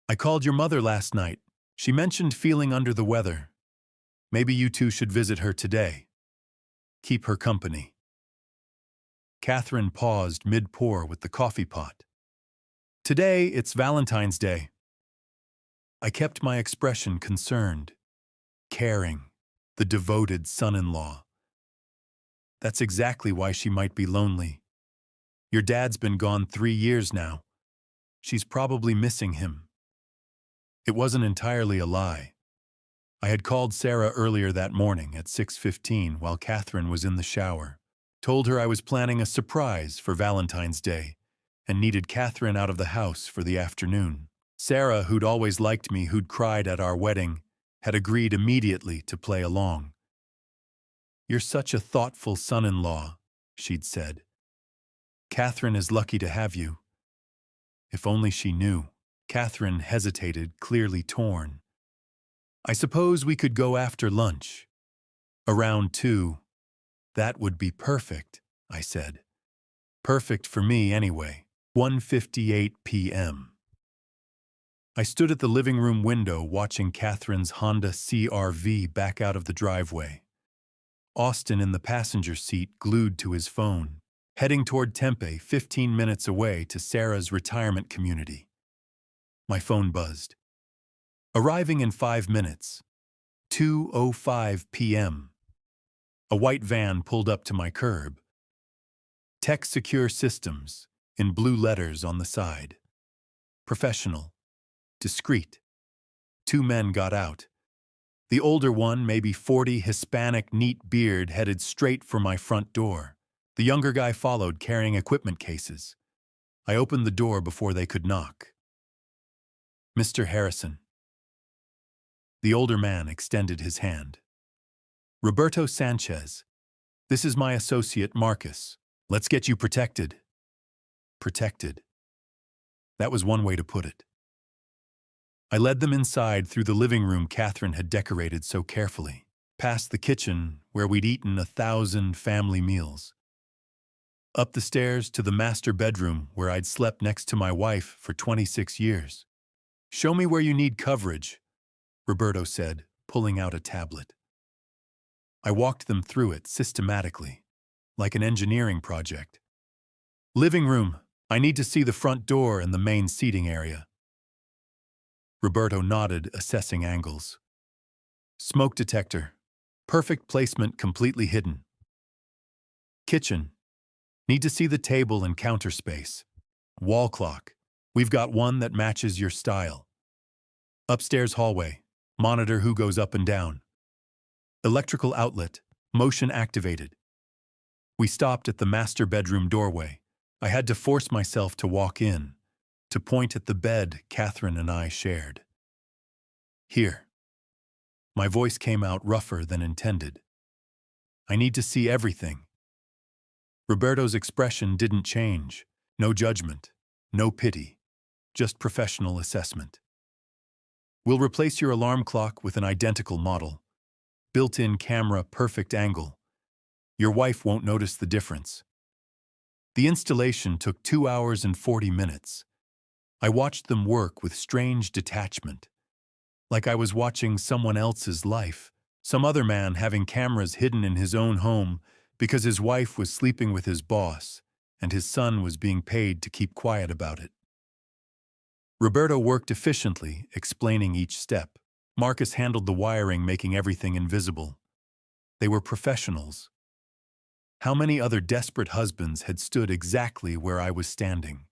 "I called your mother last night. She mentioned feeling under the weather. Maybe you two should visit her today. Keep her company." Catherine paused mid-pour with the coffee pot. "Today, it's Valentine's Day." I kept my expression concerned, caring, the devoted son-in-law. "That's exactly why she might be lonely. Your dad's been gone 3 years now. She's probably missing him." It wasn't entirely a lie. I had called Sarah earlier that morning at 6:15 while Catherine was in the shower. Told her I was planning a surprise for Valentine's Day and needed Catherine out of the house for the afternoon. Sarah, who'd always liked me, who'd cried at our wedding, had agreed immediately to play along. "You're such a thoughtful son-in-law," she'd said. "Catherine is lucky to have you." If only she knew. Catherine hesitated, clearly torn. "I suppose we could go after lunch. Around 2. That would be perfect," I said. "Perfect for me anyway." 1:58 p.m. I stood at the living room window watching Catherine's Honda CR-V back out of the driveway. Austin in the passenger seat, glued to his phone, heading toward Tempe, 15 minutes away to Sarah's retirement community. My phone buzzed. "Arriving in 5 minutes. 2:05 p.m. A white van pulled up to my curb. "Tech Secure Systems," in blue letters on the side. Professional. Discreet. 2 men got out. The older one, maybe 40, Hispanic, neat beard, headed straight for my front door. The younger guy followed, carrying equipment cases. I opened the door before they could knock. "Mr. Harrison." The older man extended his hand. "Roberto Sanchez. This is my associate, Marcus. Let's get you protected." Protected. That was one way to put it. I led them inside through the living room Catherine had decorated so carefully, past the kitchen where we'd eaten 1,000 family meals, up the stairs to the master bedroom where I'd slept next to my wife for 26 years. "Show me where you need coverage," Roberto said, pulling out a tablet. I walked them through it systematically, like an engineering project. "Living room. I need to see the front door and the main seating area." Roberto nodded, assessing angles. "Smoke detector. Perfect placement, completely hidden." "Kitchen. Need to see the table and counter space." "Wall clock. We've got one that matches your style." "Upstairs hallway. Monitor who goes up and down." "Electrical outlet. Motion activated." We stopped at the master bedroom doorway. I had to force myself to walk in, to point at the bed Catherine and I shared. "Here." My voice came out rougher than intended. "I need to see everything." Roberto's expression didn't change. No judgment, no pity, just professional assessment. We'll replace your alarm clock with an identical model. Built-in camera, perfect angle. Your wife won't notice the difference. The installation took 2 hours and 40 minutes. I watched them work with strange detachment, like I was watching someone else's life, some other man having cameras hidden in his own home because his wife was sleeping with his boss and his son was being paid to keep quiet about it. Roberto worked efficiently, explaining each step. Marcus handled the wiring, making everything invisible. They were professionals. How many other desperate husbands had stood exactly where I was standing?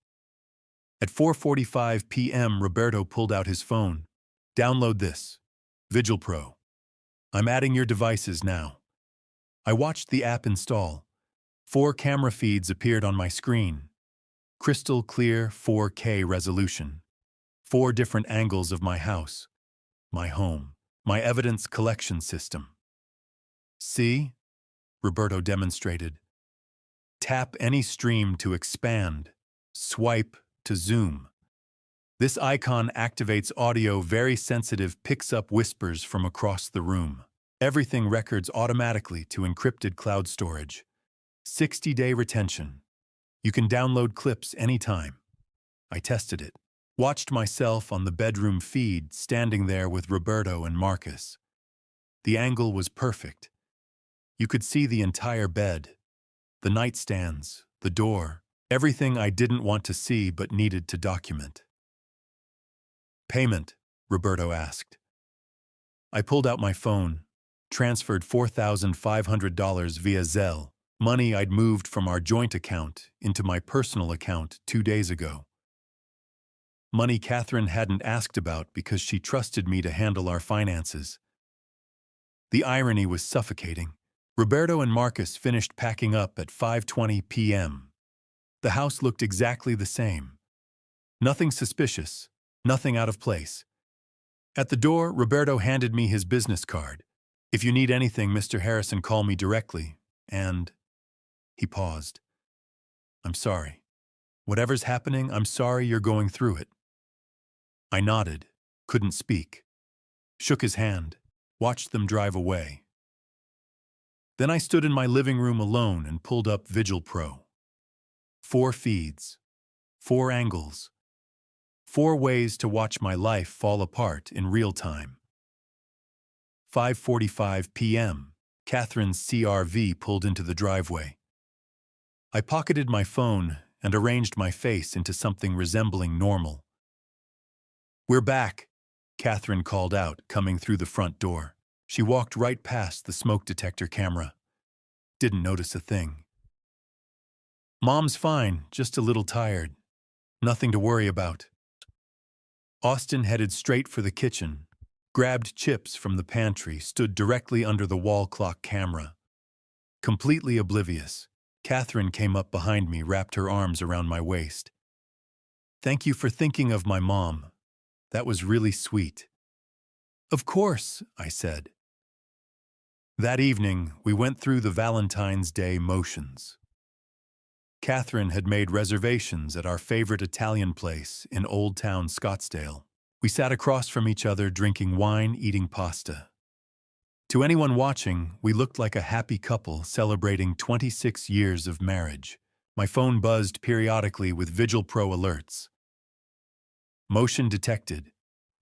At 4:45 p.m., Roberto pulled out his phone. Download this. Vigil Pro. I'm adding your devices now. I watched the app install. 4 camera feeds appeared on my screen. Crystal clear 4K resolution. 4 different angles of my house, my home, my evidence collection system. See? Roberto demonstrated. Tap any stream to expand. Swipe to zoom. This icon activates audio very sensitive, picks up whispers from across the room. Everything records automatically to encrypted cloud storage. 60-day retention. You can download clips anytime. I tested it. Watched myself on the bedroom feed, standing there with Roberto and Marcus. The angle was perfect. You could see the entire bed, the nightstands, the door, everything I didn't want to see but needed to document. Payment, Roberto asked. I pulled out my phone, transferred $4,500 via Zelle, money I'd moved from our joint account into my personal account 2 days ago. Money Catherine hadn't asked about because she trusted me to handle our finances. The irony was suffocating. Roberto and Marcus finished packing up at 5:20 p.m. The house looked exactly the same. Nothing suspicious, nothing out of place. At the door, Roberto handed me his business card. If you need anything, Mr. Harrison, call me directly. And he paused. I'm sorry. Whatever's happening, I'm sorry you're going through it. I nodded, couldn't speak. Shook his hand, watched them drive away. Then I stood in my living room alone and pulled up Vigil Pro. 4 feeds, 4 angles, 4 ways to watch my life fall apart in real time. 5:45 p.m., Catherine's CRV pulled into the driveway. I pocketed my phone and arranged my face into something resembling normal. We're back, Catherine called out, coming through the front door. She walked right past the smoke detector camera. Didn't notice a thing. Mom's fine, just a little tired. Nothing to worry about. Austin headed straight for the kitchen, grabbed chips from the pantry, stood directly under the wall clock camera. Completely oblivious, Catherine came up behind me, wrapped her arms around my waist. Thank you for thinking of my mom. That was really sweet. Of course, I said. That evening, we went through the Valentine's Day motions. Catherine had made reservations at our favorite Italian place in Old Town Scottsdale. We sat across from each other, drinking wine, eating pasta. To anyone watching, we looked like a happy couple celebrating 26 years of marriage. My phone buzzed periodically with Vigil Pro alerts. Motion detected.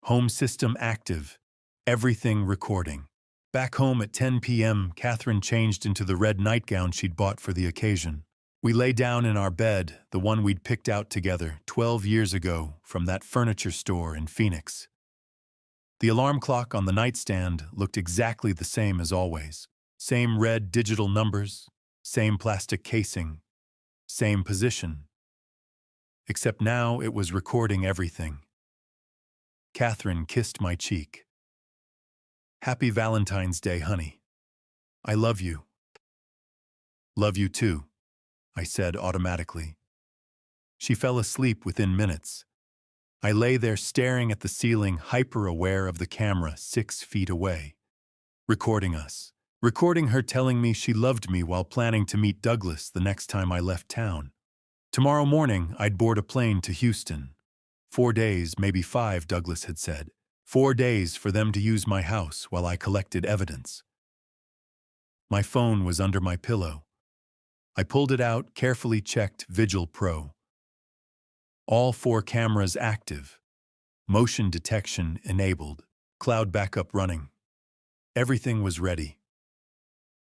Home system active. Everything recording. Back home at 10 p.m., Catherine changed into the red nightgown she'd bought for the occasion. We lay down in our bed, the one we'd picked out together 12 years ago from that furniture store in Phoenix. The alarm clock on the nightstand looked exactly the same as always. Same red digital numbers, same plastic casing, same position. Except now it was recording everything. Catherine kissed my cheek. Happy Valentine's Day, honey. I love you. Love you too, I said automatically. She fell asleep within minutes. I lay there staring at the ceiling, hyper-aware of the camera 6 feet away. Recording us. Recording her telling me she loved me while planning to meet Douglas the next time I left town. Tomorrow morning, I'd board a plane to Houston. 4 days, maybe 5, Douglas had said. 4 days for them to use my house while I collected evidence. My phone was under my pillow. I pulled it out, carefully checked Vigil Pro. All 4 cameras active. Motion detection enabled. Cloud backup running. Everything was ready.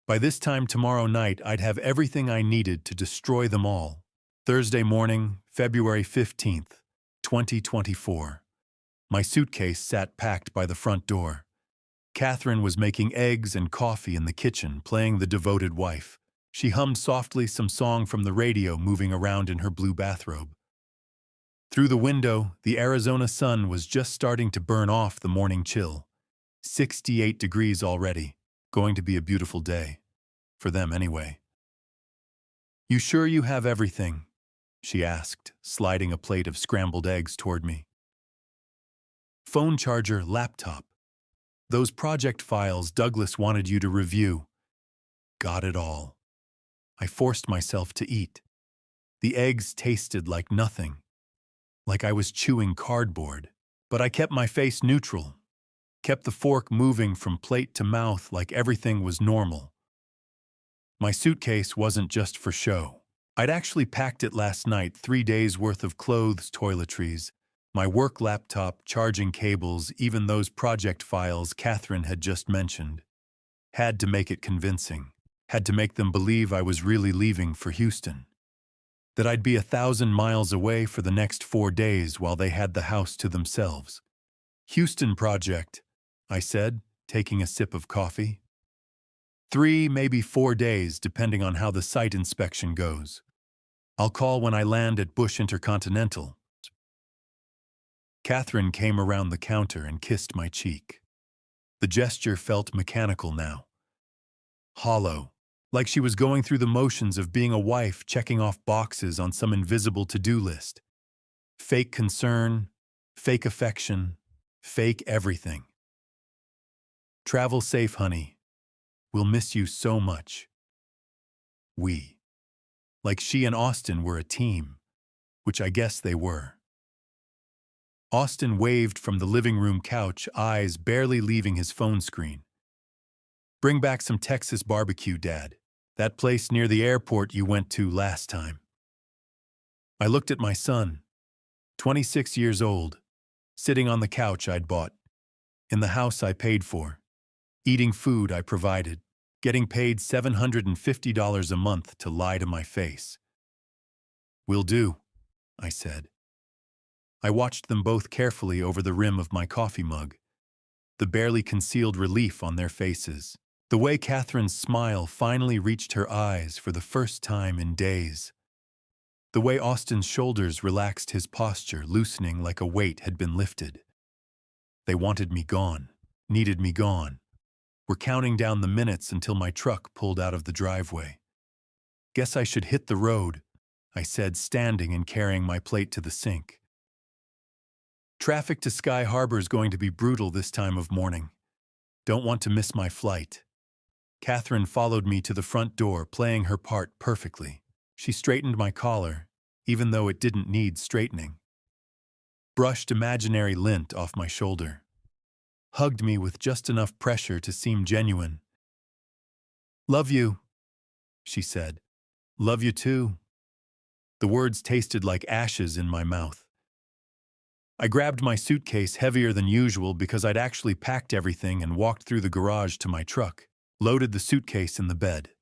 By this time tomorrow night, I'd have everything I needed to destroy them all. Thursday morning, February 15th, 2024. My suitcase sat packed by the front door. Catherine was making eggs and coffee in the kitchen, playing The Devoted Wife. She hummed softly some song from the radio, moving around in her blue bathrobe. Through the window, the Arizona sun was just starting to burn off the morning chill. 68 degrees already. Going to be a beautiful day. For them, anyway. "You sure you have everything?" she asked, sliding a plate of scrambled eggs toward me. "Phone charger, laptop. Those project files Douglas wanted you to review. Got it all." I forced myself to eat. The eggs tasted like nothing, like I was chewing cardboard. But I kept my face neutral, kept the fork moving from plate to mouth like everything was normal. My suitcase wasn't just for show. I'd actually packed it last night, 3 days' worth of clothes, toiletries, my work laptop, charging cables, even those project files Catherine had just mentioned. Had to make it convincing. Had to make them believe I was really leaving for Houston. That I'd be 1,000 miles away for the next 4 days while they had the house to themselves. "Houston project," I said, taking a sip of coffee. 3, maybe 4 days, depending on how the site inspection goes. I'll call when I land at Bush Intercontinental. Catherine came around the counter and kissed my cheek. The gesture felt mechanical now. Hollow, like she was going through the motions of being a wife, checking off boxes on some invisible to-do list. Fake concern, fake affection, fake everything. "Travel safe, honey. We'll miss you so much." We. Like she and Austin were a team, which I guess they were. Austin waved from the living room couch, eyes barely leaving his phone screen. "Bring back some Texas barbecue, Dad. That place near the airport you went to last time." I looked at my son, 26 years old, sitting on the couch I'd bought, in the house I paid for, eating food I provided, getting paid $750 a month to lie to my face. "Will do," I said. I watched them both carefully over the rim of my coffee mug, the barely concealed relief on their faces, the way Catherine's smile finally reached her eyes for the first time in days, the way Austin's shoulders relaxed, his posture loosening like a weight had been lifted. They wanted me gone, needed me gone, were counting down the minutes until my truck pulled out of the driveway. "Guess I should hit the road," I said, standing and carrying my plate to the sink. "Traffic to Sky Harbor is going to be brutal this time of morning. Don't want to miss my flight." Catherine followed me to the front door, playing her part perfectly. She straightened my collar, even though it didn't need straightening. Brushed imaginary lint off my shoulder. Hugged me with just enough pressure to seem genuine. "Love you," she said. "Love you too." The words tasted like ashes in my mouth. I grabbed my suitcase, heavier than usual because I'd actually packed everything, and walked through the garage to my truck, loaded the suitcase in the bed,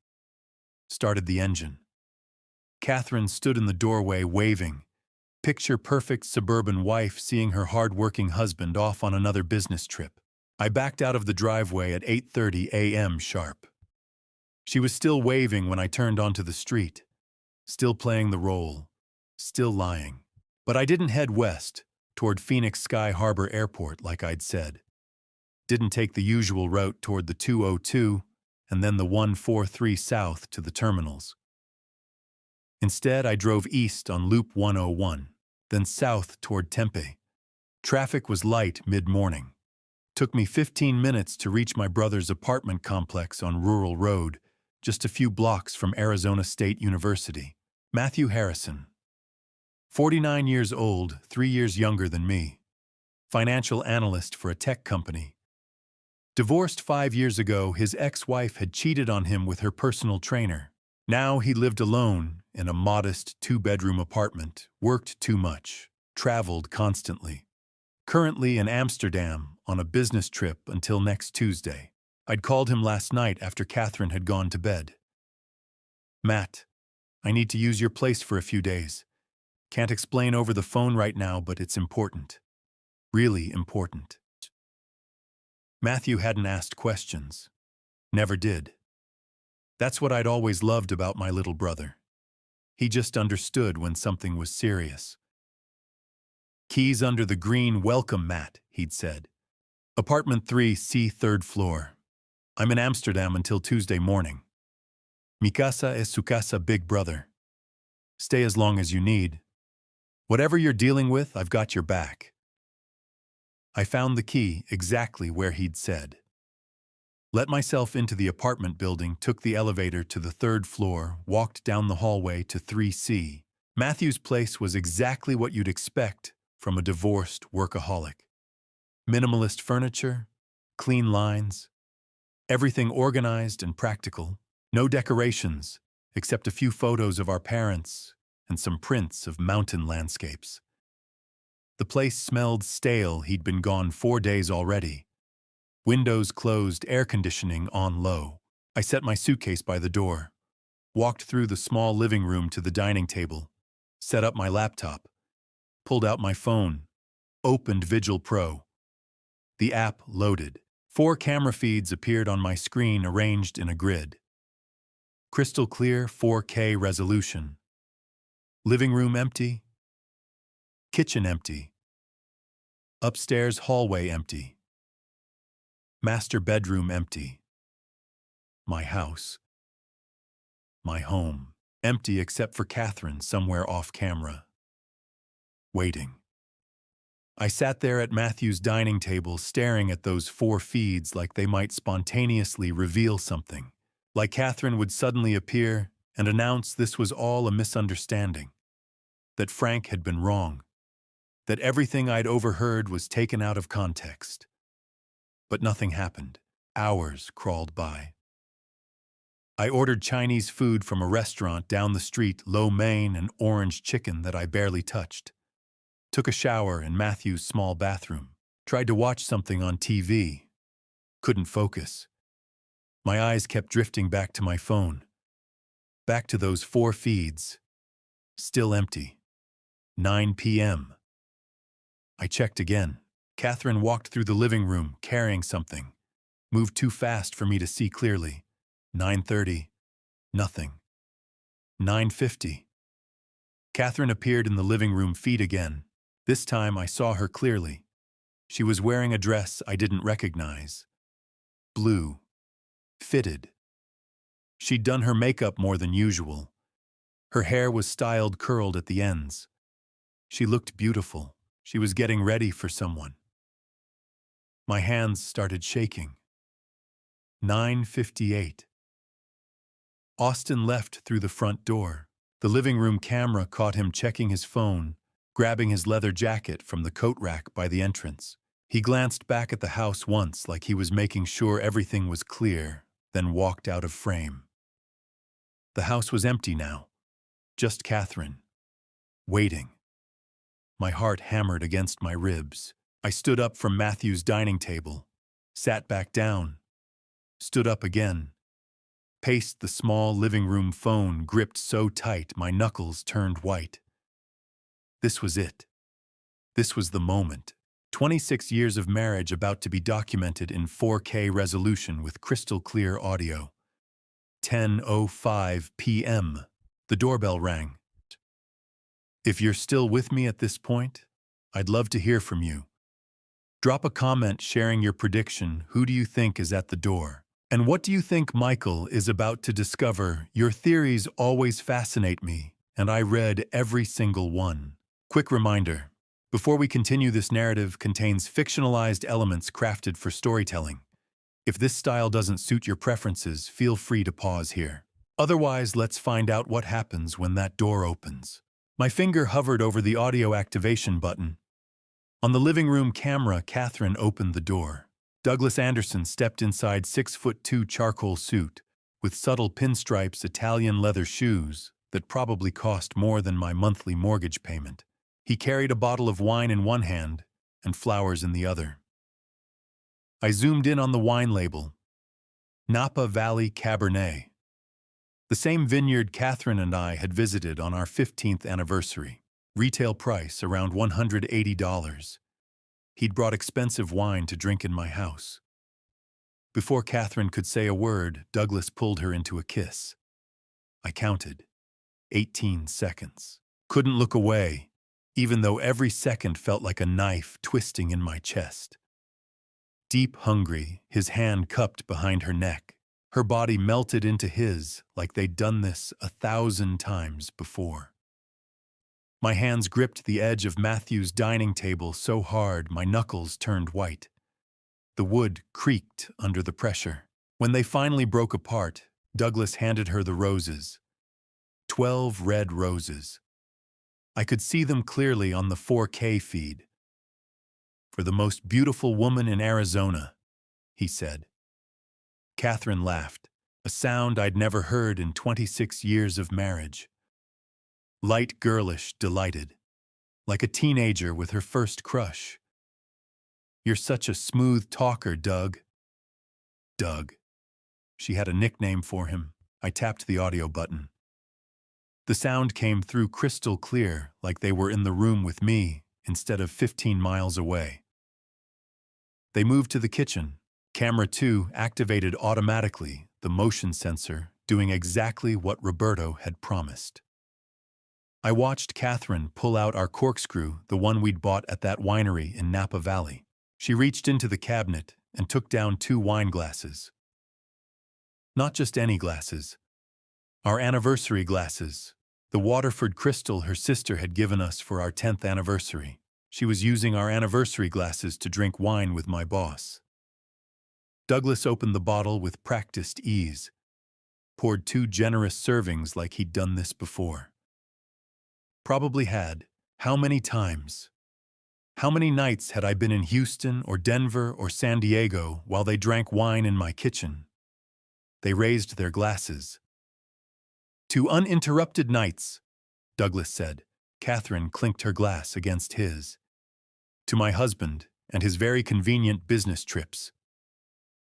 started the engine. Catherine stood in the doorway waving, picture-perfect suburban wife seeing her hard-working husband off on another business trip. I backed out of the driveway at 8:30 a.m. sharp. She was still waving when I turned onto the street, still playing the role, still lying. But I didn't head west, toward Phoenix Sky Harbor Airport like I'd said. Didn't take the usual route toward the 202 and then the 143 south to the terminals. Instead, I drove east on Loop 101, then south toward Tempe. Traffic was light mid-morning. Took me 15 minutes to reach my brother's apartment complex on Rural Road, just a few blocks from Arizona State University. Matthew Harrison, 49 years old, 3 years younger than me. Financial analyst for a tech company. Divorced 5 years ago, his ex-wife had cheated on him with her personal trainer. Now he lived alone in a modest 2-bedroom apartment, worked too much, traveled constantly. Currently in Amsterdam on a business trip until next Tuesday. I'd called him last night after Catherine had gone to bed. Matt, I need to use your place for a few days. Can't explain over the phone right now, but it's important. Really important. Matthew hadn't asked questions. Never did. That's what I'd always loved about my little brother. He just understood when something was serious. Keys under the green, welcome, Matt, he'd said. Apartment 3C, 3rd floor. I'm in Amsterdam until Tuesday morning. Mi casa es su casa, big brother. Stay as long as you need. Whatever you're dealing with, I've got your back. I found the key exactly where he'd said. Let myself into the apartment building, took the elevator to the 3rd floor, walked down the hallway to 3C. Matthew's place was exactly what you'd expect from a divorced workaholic. Minimalist furniture, clean lines, everything organized and practical. No decorations, except a few photos of our parents and some prints of mountain landscapes. The place smelled stale. He'd been gone 4 days already. Windows closed, air conditioning on low. I set my suitcase by the door, walked through the small living room to the dining table, set up my laptop, pulled out my phone, opened Vigil Pro. The app loaded. 4 camera feeds appeared on my screen, arranged in a grid. Crystal clear 4K resolution. Living room empty. Kitchen empty. Upstairs hallway empty. Master bedroom empty. My house. My home. Empty except for Catherine somewhere off camera. Waiting. I sat there at Matthew's dining table staring at those 4 feeds like they might spontaneously reveal something. Like Catherine would suddenly appear and announce this was all a misunderstanding. That Frank had been wrong. That everything I'd overheard was taken out of context. But nothing happened. Hours crawled by. I ordered Chinese food from a restaurant down the street, lo mein and orange chicken that I barely touched. Took a shower in Matthew's small bathroom. Tried to watch something on TV. Couldn't focus. My eyes kept drifting back to my phone. Back to those 4 feeds. Still empty. 9 p.m. I checked again. Catherine walked through the living room, carrying something. Moved too fast for me to see clearly. 9:30. Nothing. 9:50. Catherine appeared in the living room feed again. This time I saw her clearly. She was wearing a dress I didn't recognize. Blue. Fitted. She'd done her makeup more than usual. Her hair was styled curled at the ends. She looked beautiful. She was getting ready for someone. My hands started shaking. 9:58. Austin left through the front door. The living room camera caught him checking his phone, grabbing his leather jacket from the coat rack by the entrance. He glanced back at the house once like he was making sure everything was clear, then walked out of frame. The house was empty now. Just Catherine. Waiting. My heart hammered against my ribs. I stood up from Matthew's dining table, sat back down, stood up again, paced the small living room phone gripped so tight my knuckles turned white. This was it. This was the moment. 26 years of marriage about to be documented in 4K resolution with crystal clear audio. 10:05 p.m. The doorbell rang. If you're still with me at this point, I'd love to hear from you. Drop a comment sharing your prediction. Who do you think is at the door? And what do you think Michael is about to discover? Your theories always fascinate me, and I read every single one. Quick reminder, before we continue, this narrative contains fictionalized elements crafted for storytelling. If this style doesn't suit your preferences, feel free to pause here. Otherwise, let's find out what happens when that door opens. My finger hovered over the audio activation button. On the living room camera, Catherine opened the door. Douglas Anderson stepped inside 6'2" charcoal suit, with subtle pinstripes Italian leather shoes that probably cost more than my monthly mortgage payment. He carried a bottle of wine in one hand and flowers in the other. I zoomed in on the wine label, Napa Valley Cabernet. The same vineyard Catherine and I had visited on our 15th anniversary. Retail price around $180. He'd brought expensive wine to drink in my house. Before Catherine could say a word, Douglas pulled her into a kiss. I counted. 18 seconds. Couldn't look away, even though every second felt like a knife twisting in my chest. Deep hungry, his hand cupped behind her neck. Her body melted into his like they'd done this 1,000 times before. My hands gripped the edge of Matthew's dining table so hard my knuckles turned white. The wood creaked under the pressure. When they finally broke apart, Douglas handed her the roses. 12 red roses. I could see them clearly on the 4K feed. "For the most beautiful woman in Arizona," he said. Catherine laughed, a sound I'd never heard in 26 years of marriage. Light girlish, delighted, like a teenager with her first crush. "You're such a smooth talker, Doug." Doug. She had a nickname for him. I tapped the audio button. The sound came through crystal clear, like they were in the room with me instead of 15 miles away. They moved to the kitchen. Camera 2 activated automatically, the motion sensor doing exactly what Roberto had promised. I watched Catherine pull out our corkscrew, the one we'd bought at that winery in Napa Valley. She reached into the cabinet and took down 2 wine glasses. Not just any glasses. Our anniversary glasses. The Waterford crystal her sister had given us for our 10th anniversary. She was using our anniversary glasses to drink wine with my boss. Douglas opened the bottle with practiced ease, poured 2 generous servings like he'd done this before. Probably had. How many times? How many nights had I been in Houston or Denver or San Diego while they drank wine in my kitchen? They raised their glasses. "To uninterrupted nights," Douglas said. Catherine clinked her glass against his. "To my husband and his very convenient business trips."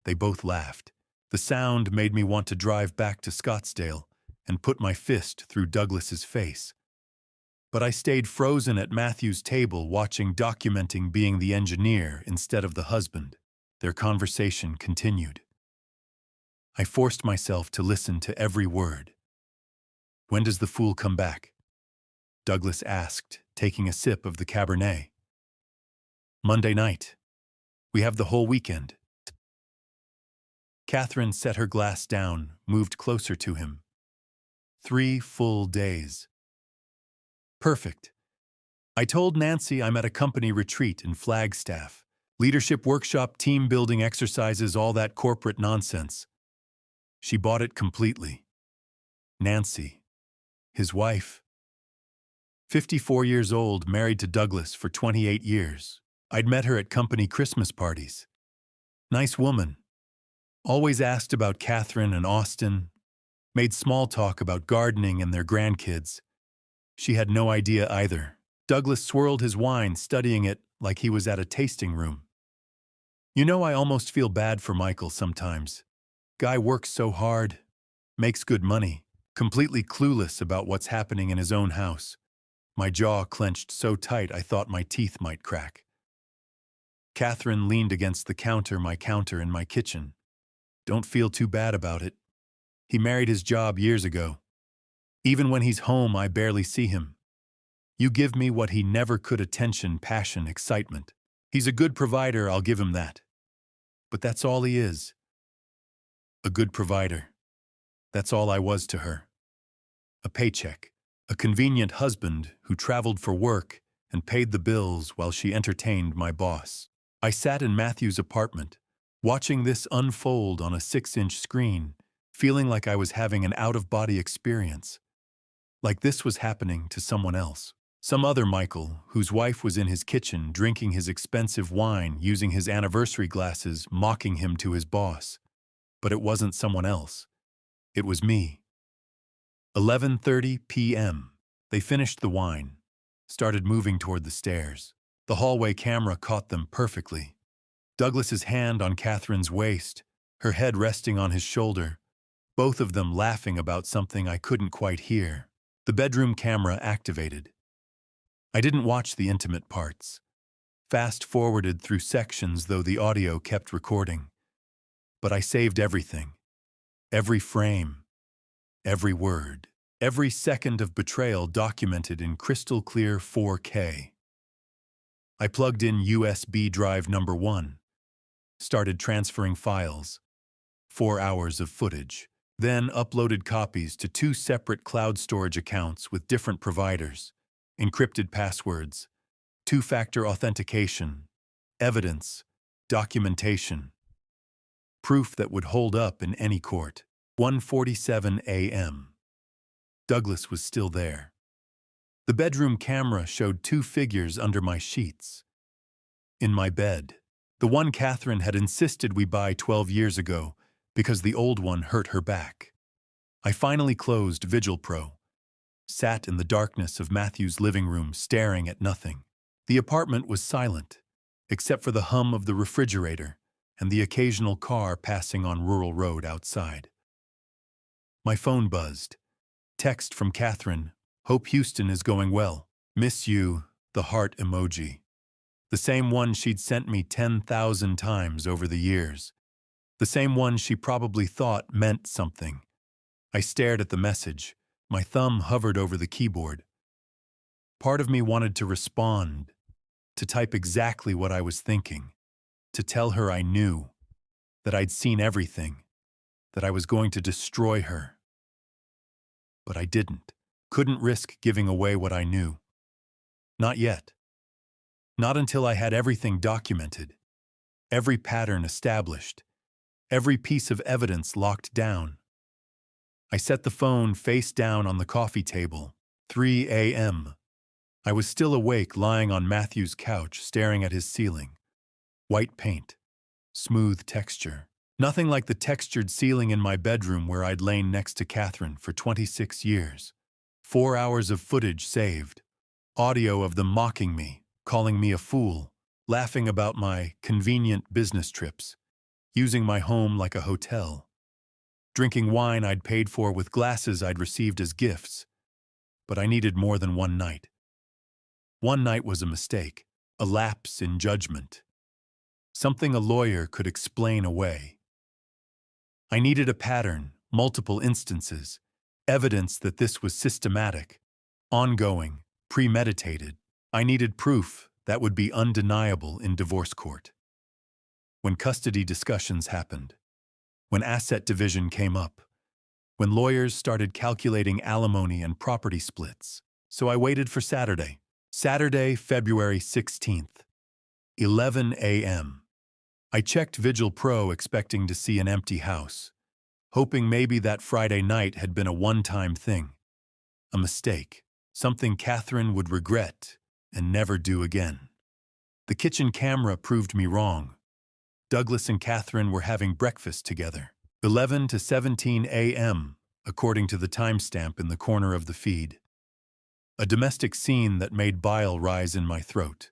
They both laughed. The sound made me want to drive back to Scottsdale and put my fist through Douglas's face. But I stayed frozen at Matthew's table watching documenting being the engineer instead of the husband. Their conversation continued. I forced myself to listen to every word. "When does the fool come back?" Douglas asked, taking a sip of the Cabernet. "Monday night. We have the whole weekend." Catherine set her glass down, moved closer to him. 3 full days. "Perfect. I told Nancy I'm at a company retreat in Flagstaff. Leadership workshop, team building exercises, all that corporate nonsense." She bought it completely. Nancy. His wife. 54 years old, married to Douglas for 28 years. I'd met her at company Christmas parties. Nice woman. Always asked about Catherine and Austin. Made small talk about gardening and their grandkids. She had no idea either. Douglas swirled his wine, studying it like he was at a tasting room. "You know, I almost feel bad for Michael sometimes. Guy works so hard, makes good money, completely clueless about what's happening in his own house." My jaw clenched so tight I thought my teeth might crack. Catherine leaned against the counter in my kitchen. "Don't feel too bad about it. He married his job years ago. Even when he's home, I barely see him. You give me what he never could: attention, passion, excitement. He's a good provider, I'll give him that. But that's all he is. A good provider. That's all I was to her. A paycheck. A convenient husband who traveled for work and paid the bills while she entertained my boss." I sat in Matthew's apartment, watching this unfold on a 6-inch screen, feeling like I was having an out-of-body experience. like this was happening to someone else. Some other Michael, whose wife was in his kitchen drinking his expensive wine using his anniversary glasses, mocking him to his boss. But it wasn't someone else. It was me. 11:30 p.m. They finished the wine, started moving toward the stairs. The hallway camera caught them perfectly. Douglas's hand on Catherine's waist, her head resting on his shoulder, both of them laughing about something I couldn't quite hear. The bedroom camera activated. I didn't watch the intimate parts. Fast-forwarded through sections though the audio kept recording. But I saved everything. Every frame. Every word. Every second of betrayal documented in crystal-clear 4K. I plugged in USB drive number 1. Started transferring files. 4 hours of footage. Then uploaded copies to 2 separate cloud storage accounts with different providers. Encrypted passwords. 2-factor authentication. Evidence. Documentation. Proof that would hold up in any court. 1:47 a.m. Douglas was still there. The bedroom camera showed 2 figures under my sheets. In my bed. The one Catherine had insisted we buy 12 years ago because the old one hurt her back. I finally closed Vigil Pro. Sat in the darkness of Matthew's living room staring at nothing. The apartment was silent, except for the hum of the refrigerator and the occasional car passing on Rural Road outside. My phone buzzed. Text from Catherine. Hope Houston is going well. Miss you, the heart emoji. The same one she'd sent me 10,000 times over the years. The same one she probably thought meant something. I stared at the message. My thumb hovered over the keyboard. Part of me wanted to respond, to type exactly what I was thinking, to tell her I knew, that I'd seen everything, that I was going to destroy her. But I didn't. Couldn't risk giving away what I knew. Not yet. Not until I had everything documented, every pattern established, every piece of evidence locked down. I set the phone face down on the coffee table. 3 a.m. I was still awake, lying on Matthew's couch, staring at his ceiling. White paint. Smooth texture. Nothing like the textured ceiling in my bedroom where I'd lain next to Catherine for 26 years. 4 hours of footage saved. Audio of them mocking me, calling me a fool, laughing about my convenient business trips, using my home like a hotel, drinking wine I'd paid for with glasses I'd received as gifts. But I needed more than one night. One night was a mistake, a lapse in judgment, something a lawyer could explain away. I needed a pattern, multiple instances, evidence that this was systematic, ongoing, premeditated. I needed proof that would be undeniable in divorce court. When custody discussions happened, when asset division came up, when lawyers started calculating alimony and property splits. So I waited for Saturday. Saturday, February 16th, 11 a.m. I checked Vigil Pro expecting to see an empty house, hoping maybe that Friday night had been a one-time thing, a mistake, something Catherine would regret and never do again. The kitchen camera proved me wrong. Douglas and Catherine were having breakfast together. 11 to 17 a.m., according to the timestamp in the corner of the feed. A domestic scene that made bile rise in my throat.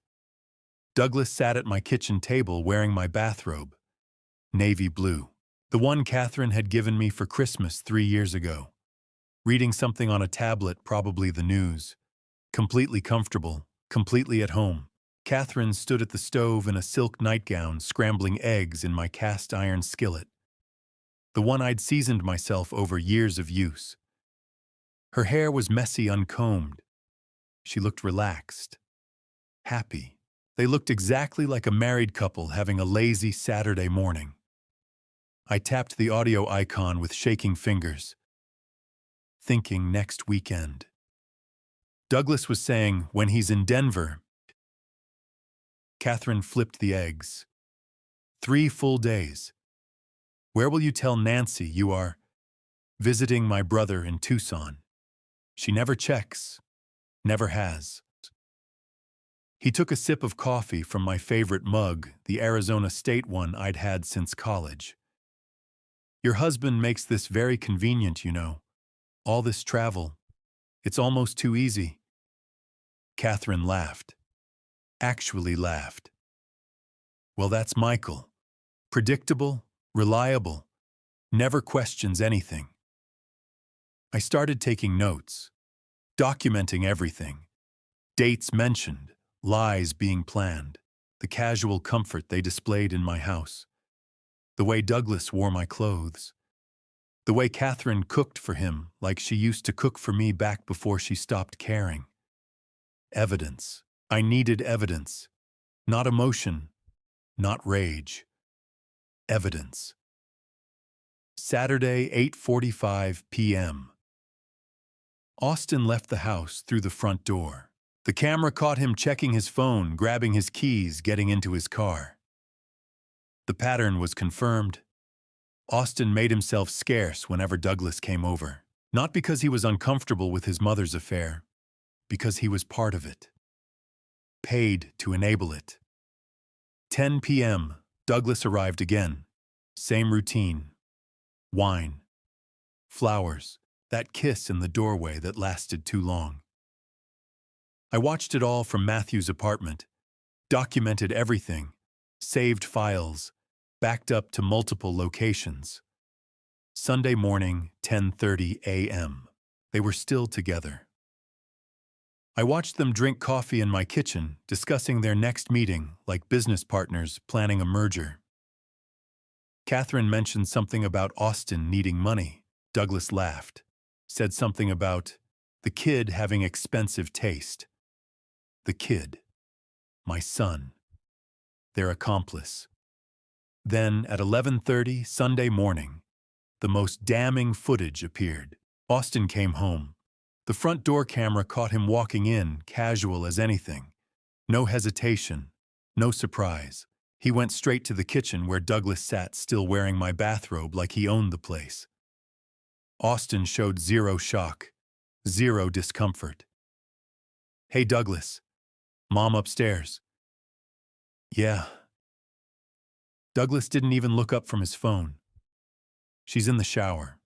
Douglas sat at my kitchen table wearing my bathrobe, navy blue, the one Catherine had given me for Christmas 3 years ago. Reading something on a tablet, probably the news. Completely comfortable, completely at home. Catherine stood at the stove in a silk nightgown, scrambling eggs in my cast-iron skillet, the one I'd seasoned myself over years of use. Her hair was messy, uncombed. She looked relaxed, happy. They looked exactly like a married couple having a lazy Saturday morning. I tapped the audio icon with shaking fingers, thinking next weekend. Douglas was saying, when he's in Denver. Catherine flipped the eggs. 3 full days. Where will you tell Nancy you are visiting my brother in Tucson? She never checks, never has. He took a sip of coffee from my favorite mug, the Arizona State one I'd had since college. Your husband makes this very convenient, you know. All this travel. It's almost too easy. Catherine laughed. Actually laughed. Well, that's Michael. Predictable, reliable, never questions anything. I started taking notes, documenting everything. Dates mentioned, lies being planned, the casual comfort they displayed in my house, the way Douglas wore my clothes, the way Catherine cooked for him like she used to cook for me back before she stopped caring. Evidence. I needed evidence. Not emotion, not rage. Evidence. Saturday, 8:45 p.m. Austin left the house through the front door. The camera caught him checking his phone, grabbing his keys, getting into his car. The pattern was confirmed. Austin made himself scarce whenever Douglas came over. Not because he was uncomfortable with his mother's affair, because he was part of it. Paid to enable it. 10 p.m., Douglas arrived again. Same routine. Wine. Flowers. That kiss in the doorway that lasted too long. I watched it all from Matthew's apartment, documented everything, saved files, backed up to multiple locations. Sunday morning, 10:30 a.m. They were still together. I watched them drink coffee in my kitchen, discussing their next meeting like business partners planning a merger. Catherine mentioned something about Austin needing money. Douglas laughed, said something about the kid having expensive taste. The kid. My son. Their accomplice. Then, at 11:30 Sunday morning, the most damning footage appeared. Austin came home. The front door camera caught him walking in, casual as anything. No hesitation, no surprise. He went straight to the kitchen where Douglas sat, still wearing my bathrobe like he owned the place. Austin showed zero shock, zero discomfort. Hey, Douglas. Mom upstairs. Yeah. Douglas didn't even look up from his phone. She's in the shower.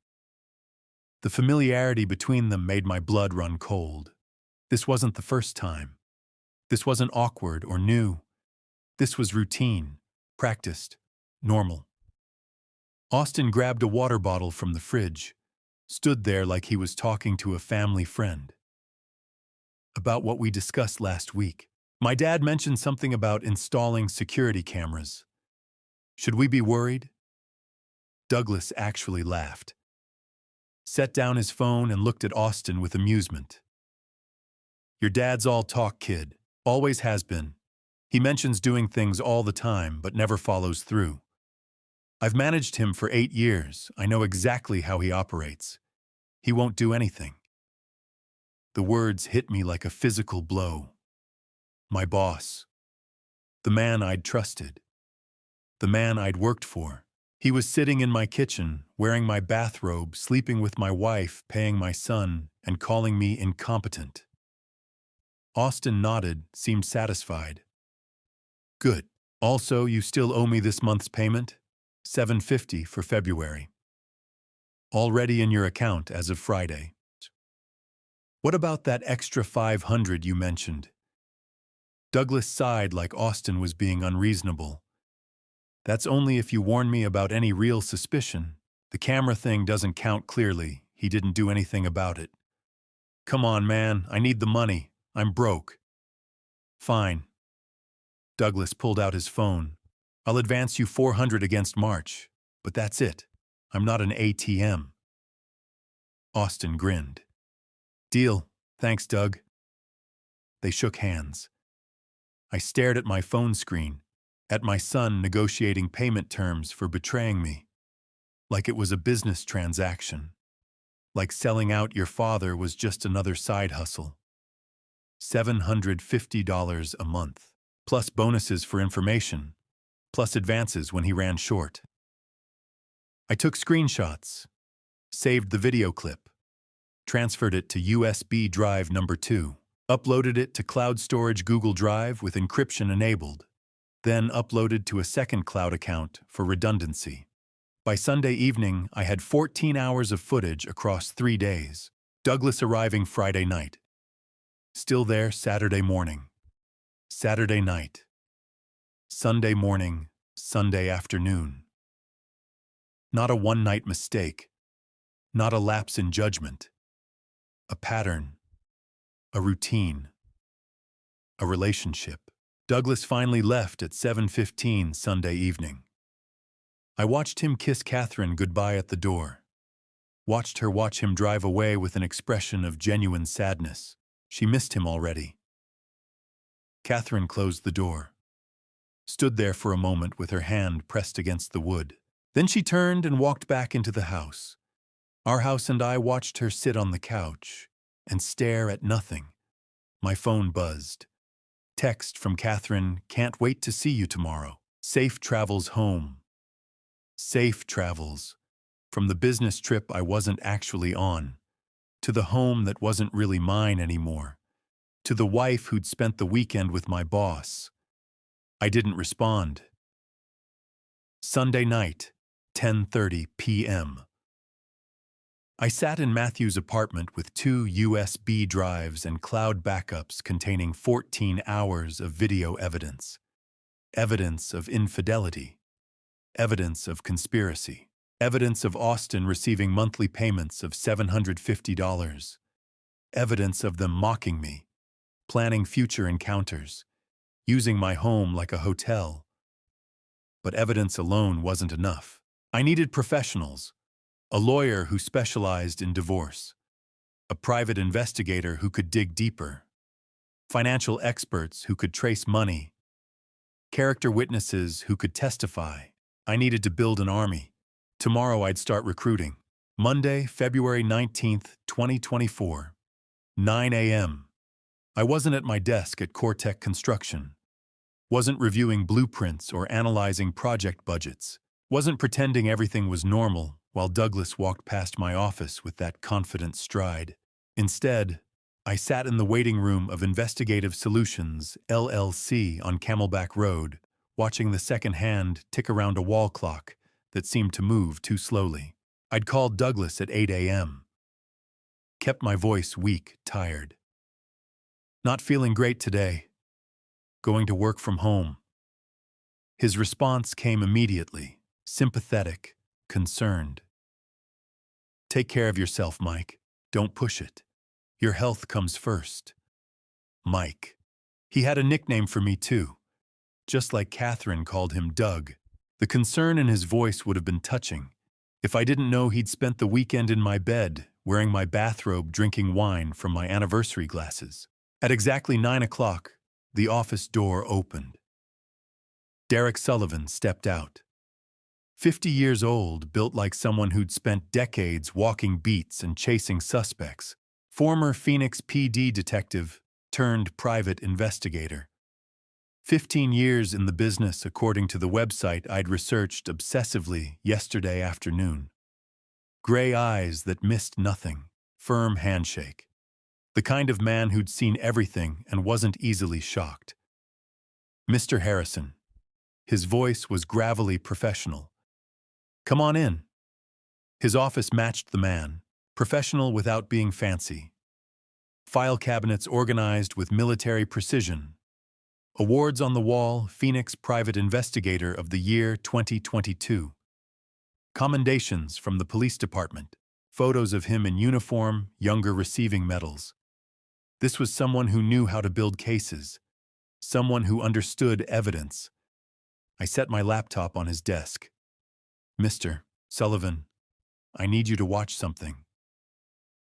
The familiarity between them made my blood run cold. This wasn't the first time. This wasn't awkward or new. This was routine, practiced, normal. Austin grabbed a water bottle from the fridge, stood there like he was talking to a family friend. About what we discussed last week. My dad mentioned something about installing security cameras. Should we be worried? Douglas actually laughed. Set down his phone and looked at Austin with amusement. Your dad's all talk, kid. Always has been. He mentions doing things all the time, but never follows through. I've managed him for 8 years. I know exactly how he operates. He won't do anything. The words hit me like a physical blow. My boss. The man I'd trusted. The man I'd worked for. He was sitting in my kitchen, wearing my bathrobe, sleeping with my wife, paying my son, and calling me incompetent. Austin nodded, seemed satisfied. Good. Also, you still owe me this month's payment? $750 for February. Already in your account as of Friday. What about that extra $500 you mentioned? Douglas sighed like Austin was being unreasonable. That's only if you warn me about any real suspicion. The camera thing doesn't count clearly. He didn't do anything about it. Come on, man. I need the money. I'm broke. Fine. Douglas pulled out his phone. I'll advance you $400 against March, but that's it. I'm not an ATM. Austin grinned. Deal. Thanks, Doug. They shook hands. I stared at my phone screen, at my son negotiating payment terms for betraying me, like it was a business transaction, like selling out your father was just another side hustle. $750 a month, plus bonuses for information, plus advances when he ran short. I took screenshots, saved the video clip. transferred it to USB drive number 2, uploaded it to cloud storage Google Drive with encryption enabled, then uploaded to a second cloud account for redundancy. By Sunday evening, I had 14 hours of footage across 3 days. Douglas arriving Friday night. Still there Saturday morning. Saturday night. Sunday morning, Sunday afternoon. Not a one-night mistake. Not a lapse in judgment. A pattern. A routine. A relationship. Douglas finally left at 7:15 Sunday evening. I watched him kiss Catherine goodbye at the door. Watched her watch him drive away with an expression of genuine sadness. She missed him already. Catherine closed the door. Stood there for a moment with her hand pressed against the wood. Then she turned and walked back into the house. Our house and I watched her sit on the couch and stare at nothing. My phone buzzed. Text from Catherine, "Can't wait to see you tomorrow. Safe travels home." Safe travels. From the business trip I wasn't actually on, to the home that wasn't really mine anymore, to the wife who'd spent the weekend with my boss. I didn't respond. Sunday night, 10:30 p.m. I sat in Matthew's apartment with 2 USB drives and cloud backups containing 14 hours of video evidence. Evidence of infidelity. Evidence of conspiracy. Evidence of Austin receiving monthly payments of $750. Evidence of them mocking me, planning future encounters, using my home like a hotel. But evidence alone wasn't enough. I needed professionals. A lawyer who specialized in divorce, a private investigator who could dig deeper, financial experts who could trace money, character witnesses who could testify. I needed to build an army. Tomorrow I'd start recruiting. Monday, February 19th, 2024, 9 a.m. I wasn't at my desk at Cortec Construction. Wasn't reviewing blueprints or analyzing project budgets. Wasn't pretending everything was normal while Douglas walked past my office with that confident stride. Instead, I sat in the waiting room of Investigative Solutions, LLC on Camelback Road, watching the second hand tick around a wall clock that seemed to move too slowly. I'd called Douglas at 8 a.m. Kept my voice weak, tired. Not feeling great today. Going to work from home. His response came immediately, sympathetic, concerned. "Take care of yourself, Mike. Don't push it. Your health comes first." Mike. He had a nickname for me too, just like Catherine called him Doug. The concern in his voice would have been touching if I didn't know he'd spent the weekend in my bed, wearing my bathrobe, drinking wine from my anniversary glasses. At exactly 9 o'clock, the office door opened. Derek Sullivan stepped out. 50 years old, built like someone who'd spent decades walking beats and chasing suspects. Former Phoenix PD detective turned private investigator. 15 years in the business according to the website I'd researched obsessively yesterday afternoon. Gray eyes that missed nothing, firm handshake. The kind of man who'd seen everything and wasn't easily shocked. "Mr. Harrison." His voice was gravelly professional. "Come on in." His office matched the man, professional without being fancy. File cabinets organized with military precision. Awards on the wall, Phoenix Private Investigator of the Year 2022. Commendations from the police department. Photos of him in uniform, younger receiving medals. This was someone who knew how to build cases. Someone who understood evidence. I set my laptop on his desk. "Mr. Sullivan, I need you to watch something."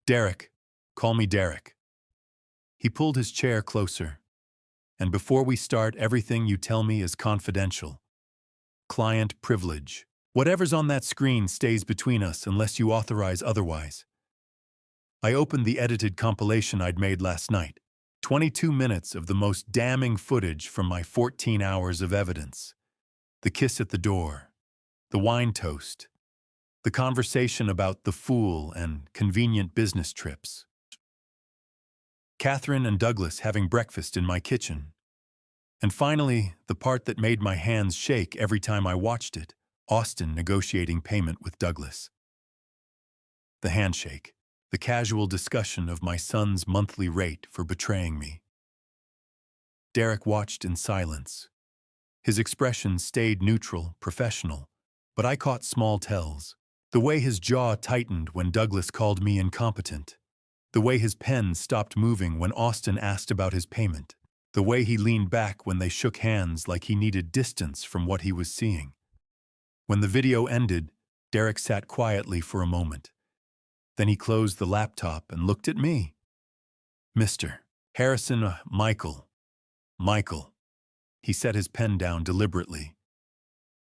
"Derek, call me Derek." He pulled his chair closer. "And before we start, everything you tell me is confidential. Client privilege. Whatever's on that screen stays between us unless you authorize otherwise." I opened the edited compilation I'd made last night. 22 minutes of the most damning footage from my 14 hours of evidence. The kiss at the door. The wine toast. The conversation about the fool and convenient business trips. Catherine and Douglas having breakfast in my kitchen. And finally, the part that made my hands shake every time I watched it, Austin negotiating payment with Douglas. The handshake, the casual discussion of my son's monthly rate for betraying me. Derek watched in silence. His expression stayed neutral, professional, but I caught small tells. The way his jaw tightened when Douglas called me incompetent. The way his pen stopped moving when Austin asked about his payment. The way he leaned back when they shook hands like he needed distance from what he was seeing. When the video ended, Derek sat quietly for a moment. Then he closed the laptop and looked at me. Mr. Harrison, Michael. He set his pen down deliberately.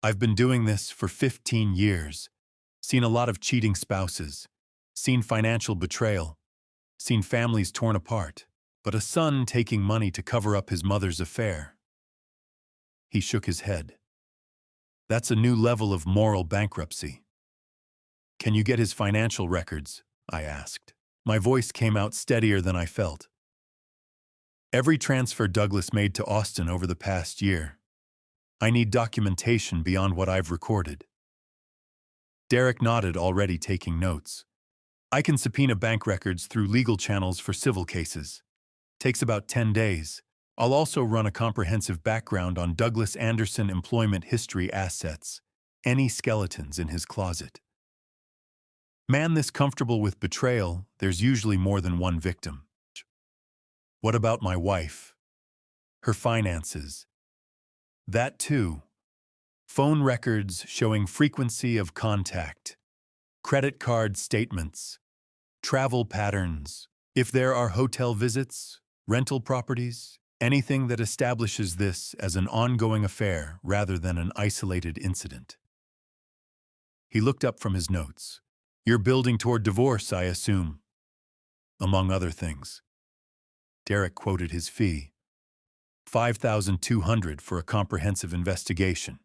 I've been doing this for 15 years. Seen a lot of cheating spouses. Seen financial betrayal. Seen families torn apart. But a son taking money to cover up his mother's affair. He shook his head. That's a new level of moral bankruptcy. Can you get his financial records? I asked. My voice came out steadier than I felt. Every transfer Douglas made to Austin over the past year. I need documentation beyond what I've recorded. Derek nodded, already taking notes. I can subpoena bank records through legal channels for civil cases. Takes about 10 days. I'll also run a comprehensive background on Douglas Anderson employment history assets, any skeletons in his closet. Man this comfortable with betrayal, there's usually more than one victim. What about my wife? Her finances. That too. Phone records showing frequency of contact. Credit card statements. Travel patterns. If there are hotel visits, rental properties, anything that establishes this as an ongoing affair rather than an isolated incident. He looked up from his notes. You're building toward divorce, I assume. Among other things. Derek quoted his fee. $5,200 for a comprehensive investigation.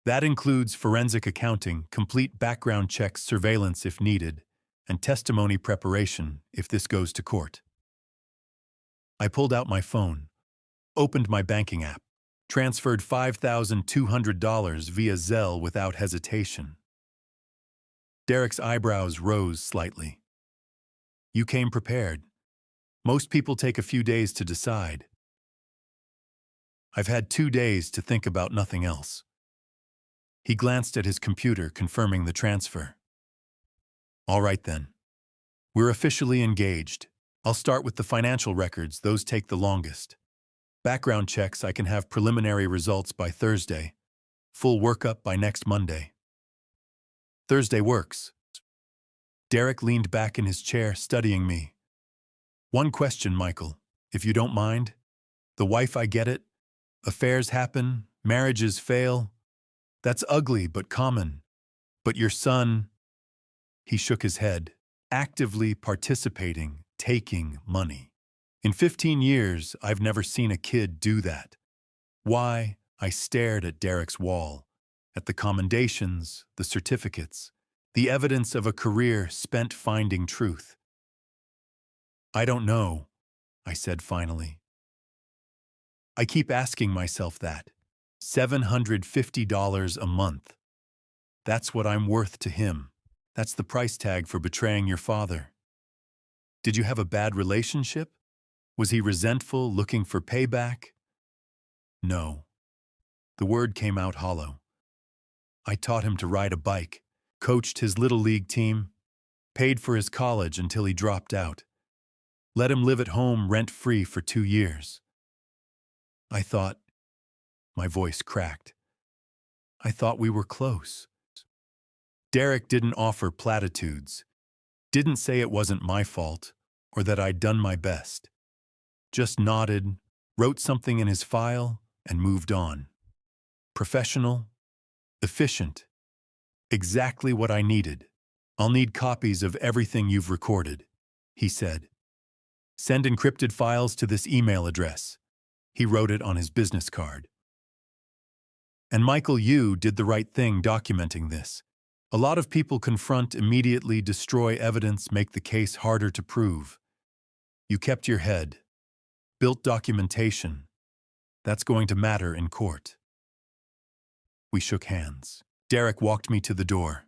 That includes forensic accounting, complete background checks, surveillance if needed, and testimony preparation if this goes to court. I pulled out my phone, opened my banking app, transferred $5,200 via Zelle without hesitation. Derek's eyebrows rose slightly. You came prepared. Most people take a few days to decide. I've had 2 days to think about nothing else. He glanced at his computer, confirming the transfer. All right then. We're officially engaged. I'll start with the financial records, those take the longest. Background checks, I can have preliminary results by Thursday. Full workup by next Monday. Thursday works. Derek leaned back in his chair, studying me. One question, Michael, if you don't mind. The wife, I get it. Affairs happen, marriages fail. That's ugly but common. But your son, he shook his head, actively participating, taking money. In 15 years, I've never seen a kid do that. Why? I stared at Derek's wall, at the commendations, the certificates, the evidence of a career spent finding truth. I don't know, I said finally. I keep asking myself that. $750 a month. That's what I'm worth to him. That's the price tag for betraying your father. Did you have a bad relationship? Was he resentful, looking for payback? No. The word came out hollow. I taught him to ride a bike, coached his little league team, paid for his college until he dropped out, let him live at home rent-free for 2 years. I thought, my voice cracked. I thought we were close. Derek didn't offer platitudes, didn't say it wasn't my fault or that I'd done my best. Just nodded, wrote something in his file, and moved on. Professional, efficient, exactly what I needed. I'll need copies of everything you've recorded, he said. Send encrypted files to this email address. He wrote it on his business card. And Michael, you did the right thing documenting this. A lot of people confront, immediately destroy evidence, make the case harder to prove. You kept your head, built documentation. That's going to matter in court. We shook hands. Derek walked me to the door.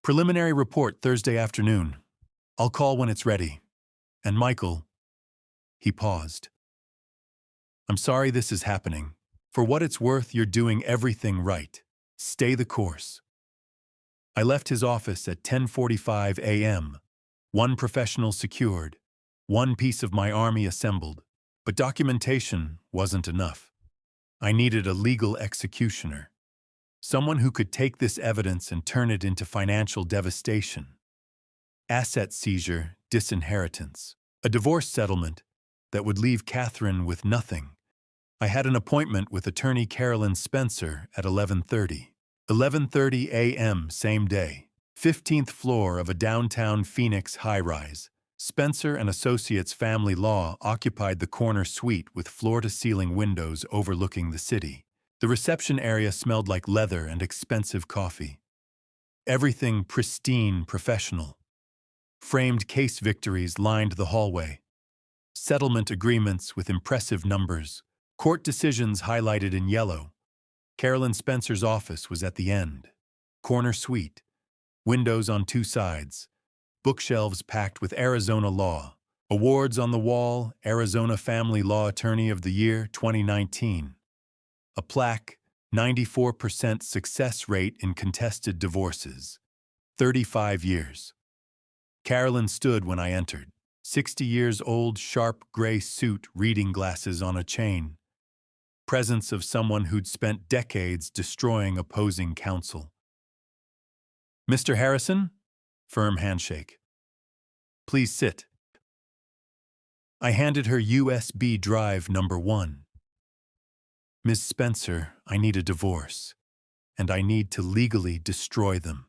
Preliminary report Thursday afternoon. I'll call when it's ready. And Michael, he paused. I'm sorry this is happening. For what it's worth, you're doing everything right. Stay the course. I left his office at 10:45 a.m. One professional secured, one piece of my army assembled. But documentation wasn't enough. I needed a legal executioner. Someone who could take this evidence and turn it into financial devastation. Asset seizure, disinheritance. A divorce settlement that would leave Catherine with nothing. I had an appointment with attorney Carolyn Spencer at 11:30. 11:30 a.m. same day. 15th floor of a downtown Phoenix high-rise. Spencer and Associates Family Law occupied the corner suite with floor-to-ceiling windows overlooking the city. The reception area smelled like leather and expensive coffee. Everything pristine, professional. Framed case victories lined the hallway. Settlement agreements with impressive numbers. Court decisions highlighted in yellow. Carolyn Spencer's office was at the end. Corner suite. Windows on two sides. Bookshelves packed with Arizona law. Awards on the wall, Arizona Family Law Attorney of the Year 2019. A plaque, 94% success rate in contested divorces. 35 years. Carolyn stood when I entered. 60 years old, sharp gray suit, reading glasses on a chain. Presence of someone who'd spent decades destroying opposing counsel. Mr. Harrison? Firm handshake. Please sit. I handed her USB drive number 1. Ms. Spencer, I need a divorce, and I need to legally destroy them.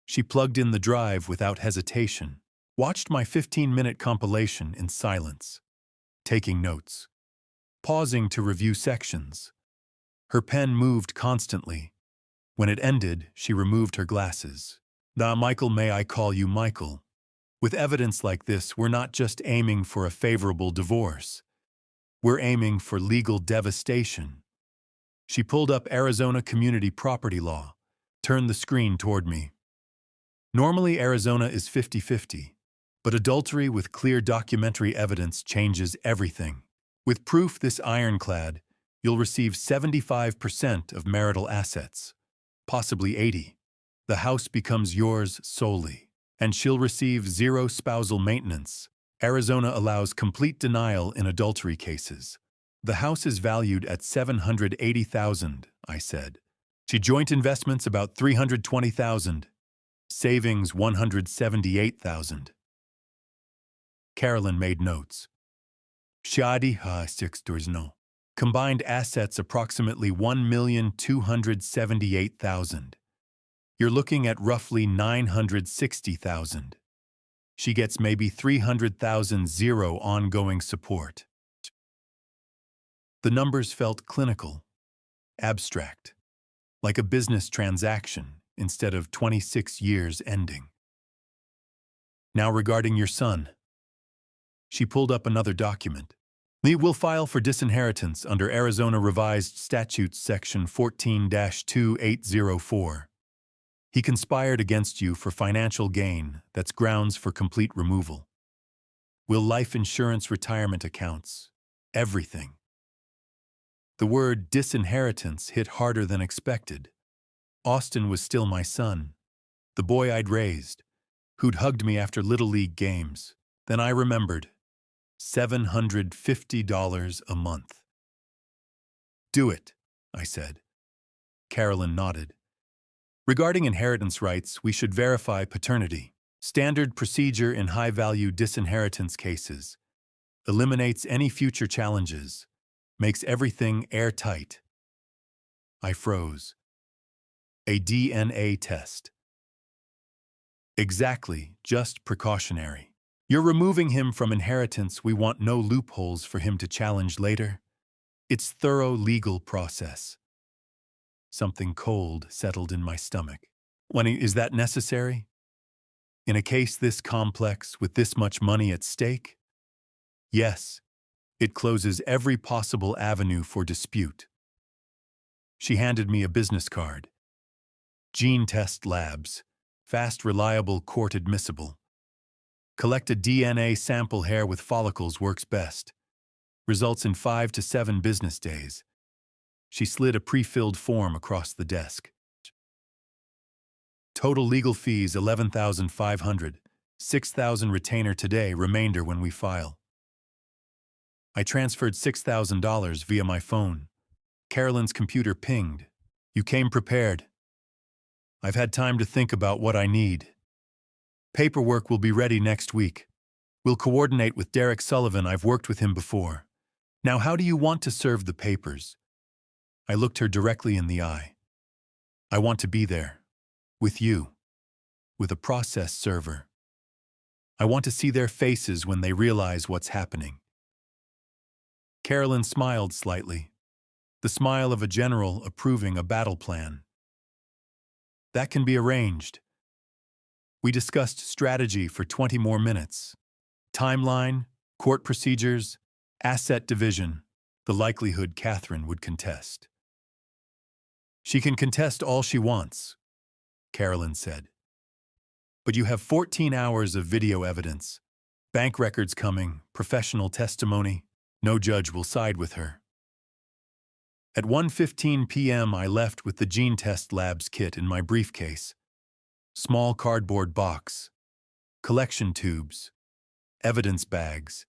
She plugged in the drive without hesitation, watched my 15-minute compilation in silence, taking notes, pausing to review sections. Her pen moved constantly. When it ended, she removed her glasses. Michael, may I call you Michael? With evidence like this, we're not just aiming for a favorable divorce. We're aiming for legal devastation. She pulled up Arizona community property law, turned the screen toward me. Normally, Arizona is 50-50, but adultery with clear documentary evidence changes everything. With proof this ironclad, you'll receive 75% of marital assets, possibly 80%. The house becomes yours solely, and she'll receive 0 spousal maintenance. Arizona allows complete denial in adultery cases. The house is valued at $780,000, I said. She joint investments about $320,000, savings $178,000. Carolyn made notes. Shadi ha $6,000. Combined assets approximately $1,278,000. You're looking at roughly $960,000. She gets maybe $300,000 zero ongoing support. The numbers felt clinical, abstract, like a business transaction instead of 26 years ending. Now regarding your son. She pulled up another document. We will file for disinheritance under Arizona Revised Statutes Section 14-2804. He conspired against you for financial gain. That's grounds for complete removal. Will life insurance, retirement accounts, everything. The word disinheritance hit harder than expected. Austin was still my son, the boy I'd raised, who'd hugged me after Little League games. Then I remembered. $750 a month. Do it, I said. Carolyn nodded. Regarding inheritance rights, we should verify paternity. Standard procedure in high-value disinheritance cases. Eliminates any future challenges. Makes everything airtight. I froze. A DNA test. Exactly, just precautionary. You're removing him from inheritance. We want no loopholes for him to challenge later. It's thorough legal process. Something cold settled in my stomach. Is that necessary? In a case this complex, with this much money at stake? Yes, it closes every possible avenue for dispute. She handed me a business card. Gene Test Labs. Fast, reliable, court admissible. Collect a DNA sample. Hair with follicles works best. Results in 5 to 7 business days. She slid a pre-filled form across the desk. Total legal fees $11,500. $6,000 retainer today, remainder when we file. I transferred $6,000 via my phone. Carolyn's computer pinged. You came prepared. I've had time to think about what I need. Paperwork will be ready next week. We'll coordinate with Derek Sullivan. I've worked with him before. Now, how do you want to serve the papers? I looked her directly in the eye. I want to be there. With you. With a process server. I want to see their faces when they realize what's happening. Carolyn smiled slightly. The smile of a general approving a battle plan. That can be arranged. We discussed strategy for 20 more minutes. Timeline, court procedures, asset division, the likelihood Catherine would contest. She can contest all she wants, Carolyn said. But you have 14 hours of video evidence. Bank records coming, professional testimony. No judge will side with her. At 1:15 p.m. I left with the Gene Test Labs kit in my briefcase. Small cardboard box, collection tubes, evidence bags,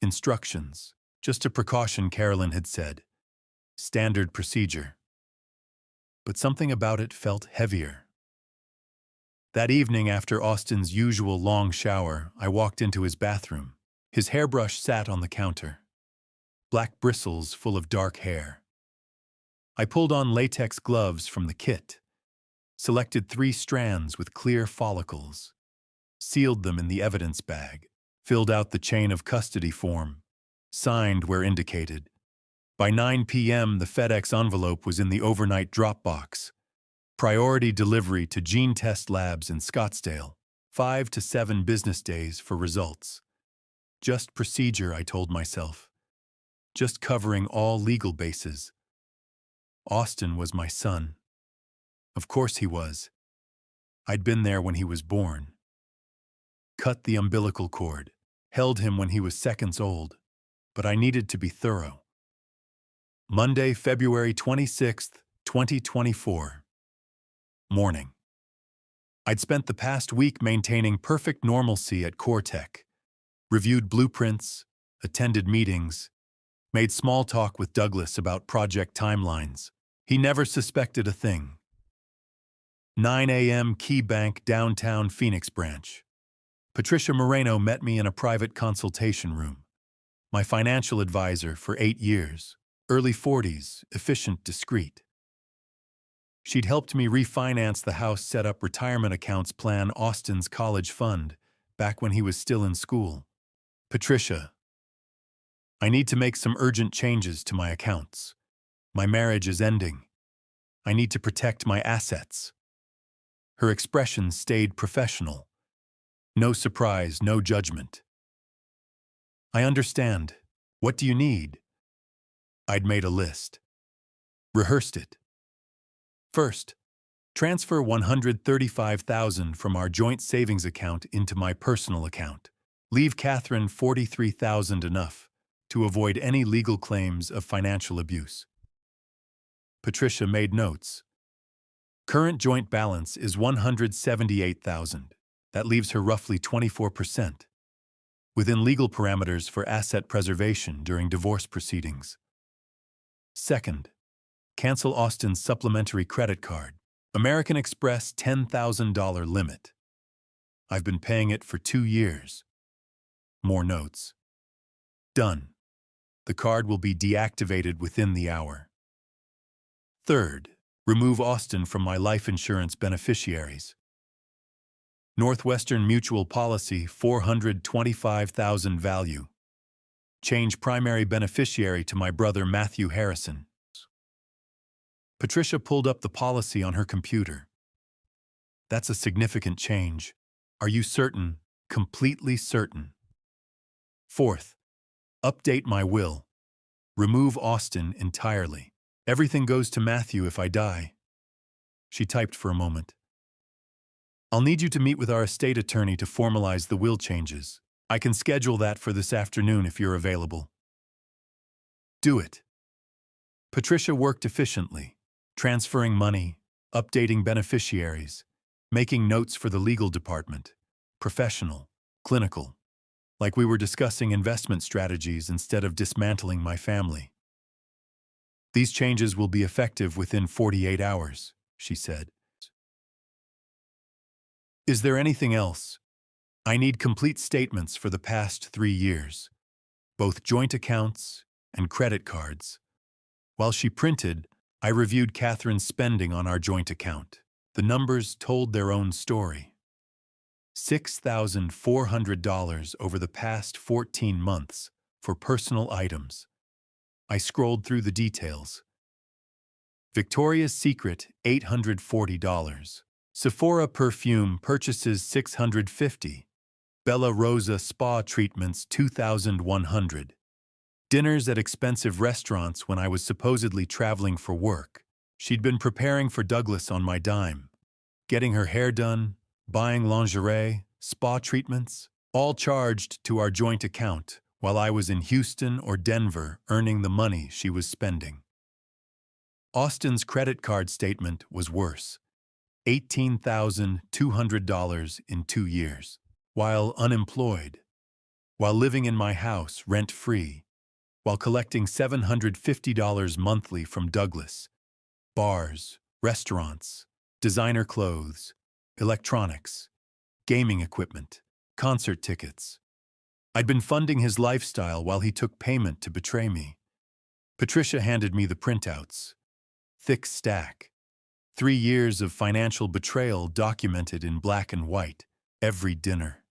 instructions, just a precaution, Carolyn had said. Standard procedure. But something about it felt heavier. That evening, after Austin's usual long shower, I walked into his bathroom. His hairbrush sat on the counter. Black bristles full of dark hair. I pulled on latex gloves from the kit, selected 3 strands with clear follicles, sealed them in the evidence bag, filled out the chain of custody form, signed where indicated. By 9 p.m., the FedEx envelope was in the overnight drop box. Priority delivery to Gene Test Labs in Scottsdale. 5 to 7 business days for results. Just procedure, I told myself. Just covering all legal bases. Austin was my son. Of course he was. I'd been there when he was born. Cut the umbilical cord, held him when he was seconds old, but I needed to be thorough. Monday, February 26th, 2024. Morning. I'd spent the past week maintaining perfect normalcy at CoreTech, reviewed blueprints, attended meetings, made small talk with Douglas about project timelines. He never suspected a thing. 9 a.m. Key Bank, downtown Phoenix branch. Patricia Moreno met me in a private consultation room. My financial advisor for 8 years, early 40s, efficient, discreet. She'd helped me refinance the house, set up retirement accounts, plan Austin's college fund, back when he was still in school. Patricia, I need to make some urgent changes to my accounts. My marriage is ending. I need to protect my assets. Her expression stayed professional. No surprise, no judgment. I understand. What do you need? I'd made a list. Rehearsed it. First, transfer $135,000 from our joint savings account into my personal account. Leave Catherine $43,000, enough to avoid any legal claims of financial abuse. Patricia made notes. Current joint balance is $178,000. That leaves her roughly 24%, within legal parameters for asset preservation during divorce proceedings. Second, cancel Austin's supplementary credit card. American Express $10,000 limit. I've been paying it for 2 years. More notes. Done. The card will be deactivated within the hour. Third, remove Austin from my life insurance beneficiaries. Northwestern Mutual Policy, $425,000 value. Change primary beneficiary to my brother Matthew Harrison. Patricia pulled up the policy on her computer. That's a significant change. Are you certain? Completely certain. Fourth, update my will. Remove Austin entirely. Everything goes to Matthew if I die. She typed for a moment. I'll need you to meet with our estate attorney to formalize the will changes. I can schedule that for this afternoon if you're available. Do it. Patricia worked efficiently, transferring money, updating beneficiaries, making notes for the legal department. Professional, clinical, like we were discussing investment strategies instead of dismantling my family. These changes will be effective within 48 hours, she said. Is there anything else? I need complete statements for the past 3 years, both joint accounts and credit cards. While she printed, I reviewed Catherine's spending on our joint account. The numbers told their own story. $6,400 over the past 14 months for personal items. I scrolled through the details. Victoria's Secret, $840. Sephora perfume purchases $650. Bella Rosa spa treatments $2,100. Dinners at expensive restaurants when I was supposedly traveling for work. She'd been preparing for Douglas on my dime. Getting her hair done, buying lingerie, spa treatments, all charged to our joint account while I was in Houston or Denver earning the money she was spending. Austin's credit card statement was worse. $18,200 in 2 years. While unemployed, while living in my house rent-free, while collecting $750 monthly from Douglas, bars, restaurants, designer clothes, electronics, gaming equipment, concert tickets. I'd been funding his lifestyle while he took payment to betray me. Patricia handed me the printouts. Thick stack. 3 years of financial betrayal documented in black and white. Every dinner.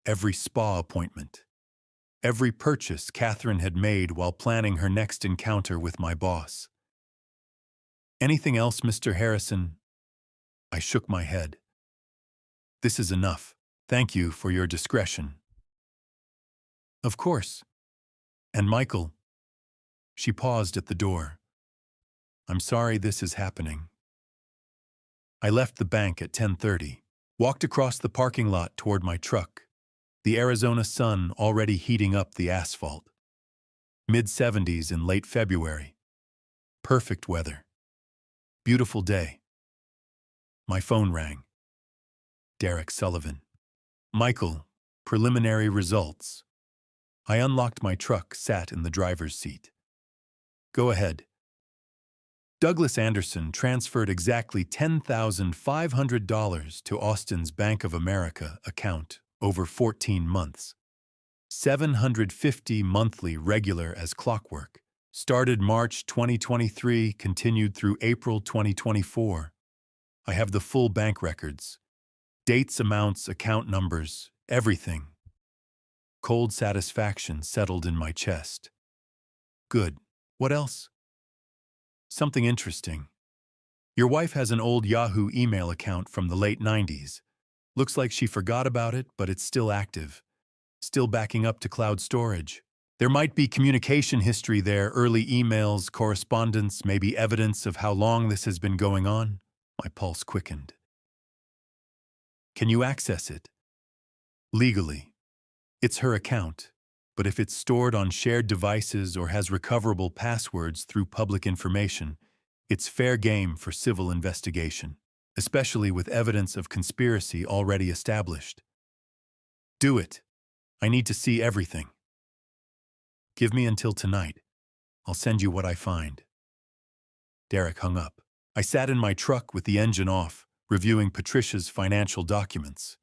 Every spa appointment. Every purchase Catherine had made while planning her next encounter with my boss. Anything else, Mr. Harrison? I shook my head. This is enough. Thank you for your discretion. Of course. And Michael. She paused at the door. I'm sorry this is happening. I left the bank at 10:30, walked across the parking lot toward my truck. The Arizona sun already heating up the asphalt. Mid-70s in late February. Perfect weather. Beautiful day. My phone rang. Derek Sullivan. Michael, preliminary results. I unlocked my truck, sat in the driver's seat. Go ahead. Douglas Anderson transferred exactly $10,500 to Austin's Bank of America account over 14 months. $750 monthly regular as clockwork. Started March 2023, continued through April 2024. I have the full bank records. Dates, amounts, account numbers, everything. Cold satisfaction settled in my chest. Good. What else? Something interesting. Your wife has an old Yahoo email account from the late 90s. Looks like she forgot about it, but it's still active. Still backing up to cloud storage. There might be communication history there, early emails, correspondence, maybe evidence of how long this has been going on. My pulse quickened. Can you access it? Legally. It's her account, but if it's stored on shared devices or has recoverable passwords through public information, it's fair game for civil investigation, especially with evidence of conspiracy already established. Do it. I need to see everything. Give me until tonight. I'll send you what I find. Derek hung up. I sat in my truck with the engine off, reviewing Patricia's financial documents.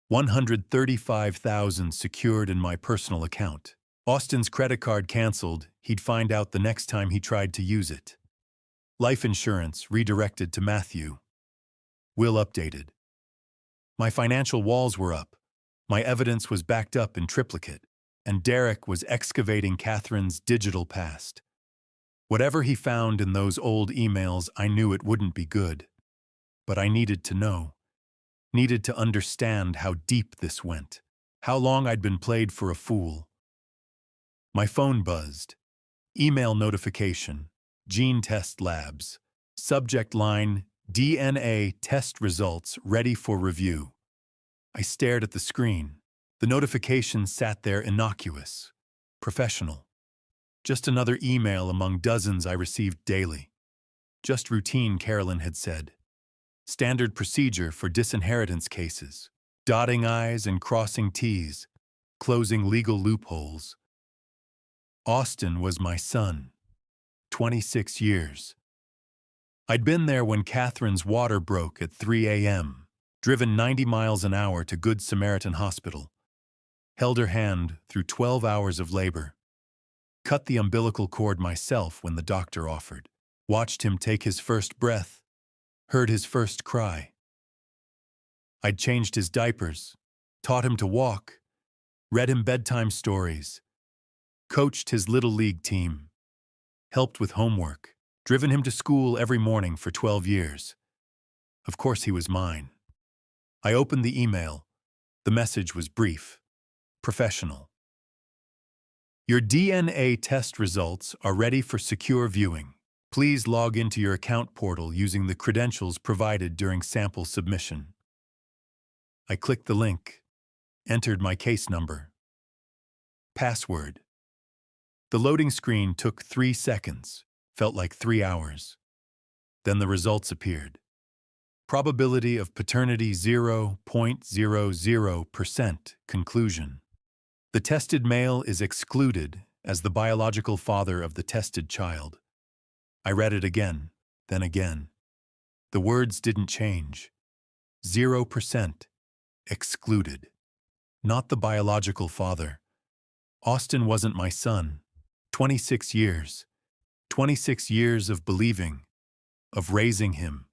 $135,000 secured in my personal account. Austin's credit card canceled. He'd find out the next time he tried to use it. Life insurance redirected to Matthew. Will updated. My financial walls were up. My evidence was backed up in triplicate. And Derek was excavating Catherine's digital past. Whatever he found in those old emails, I knew it wouldn't be good. But I needed to know, needed to understand how deep this went, how long I'd been played for a fool. My phone buzzed. Email notification, Gene Test Labs. Subject line, DNA test results ready for review. I stared at the screen. The notification sat there innocuous, professional. Just another email among dozens I received daily. Just routine, Carolyn had said. Standard procedure for disinheritance cases. Dotting I's and crossing T's. Closing legal loopholes. Austin was my son. 26 years. I'd been there when Catherine's water broke at 3 a.m., driven 90 miles an hour to Good Samaritan Hospital. Held her hand through 12 hours of labor. Cut the umbilical cord myself when the doctor offered. Watched him take his first breath. Heard his first cry. I'd changed his diapers, taught him to walk, read him bedtime stories, coached his little league team, helped with homework, driven him to school every morning for 12 years. Of course he was mine. I opened the email. The message was brief, professional. Your DNA test results are ready for secure viewing. Please log into your account portal using the credentials provided during sample submission. I clicked the link, entered my case number. Password. The loading screen took 3 seconds, felt like 3 hours. Then the results appeared. Probability of paternity 0.00%. Conclusion. The tested male is excluded as the biological father of the tested child. I read it again, then again. The words didn't change. 0%. Excluded. Not the biological father. Austin wasn't my son. 26 years. 26 years of believing, of raising him,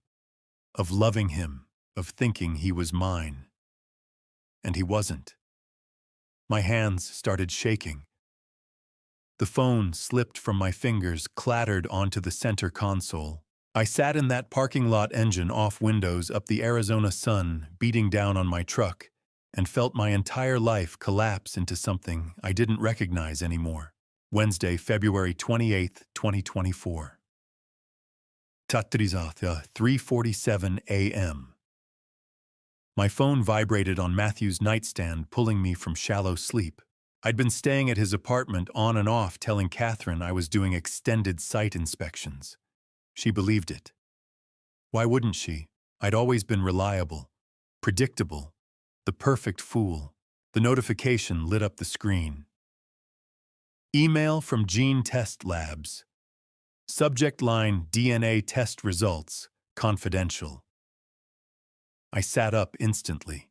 of loving him, of thinking he was mine. And he wasn't. My hands started shaking. The phone slipped from my fingers, clattered onto the center console. I sat in that parking lot, engine off, windows up, the Arizona sun beating down on my truck, and felt my entire life collapse into something I didn't recognize anymore. Wednesday, February 28, 2024. 3:47 a.m. My phone vibrated on Matthew's nightstand, pulling me from shallow sleep. I'd been staying at his apartment on and off, telling Catherine I was doing extended site inspections. She believed it. Why wouldn't she? I'd always been reliable, predictable, the perfect fool. The notification lit up the screen. Email from Gene Test Labs. Subject line, DNA test results, confidential. I sat up instantly.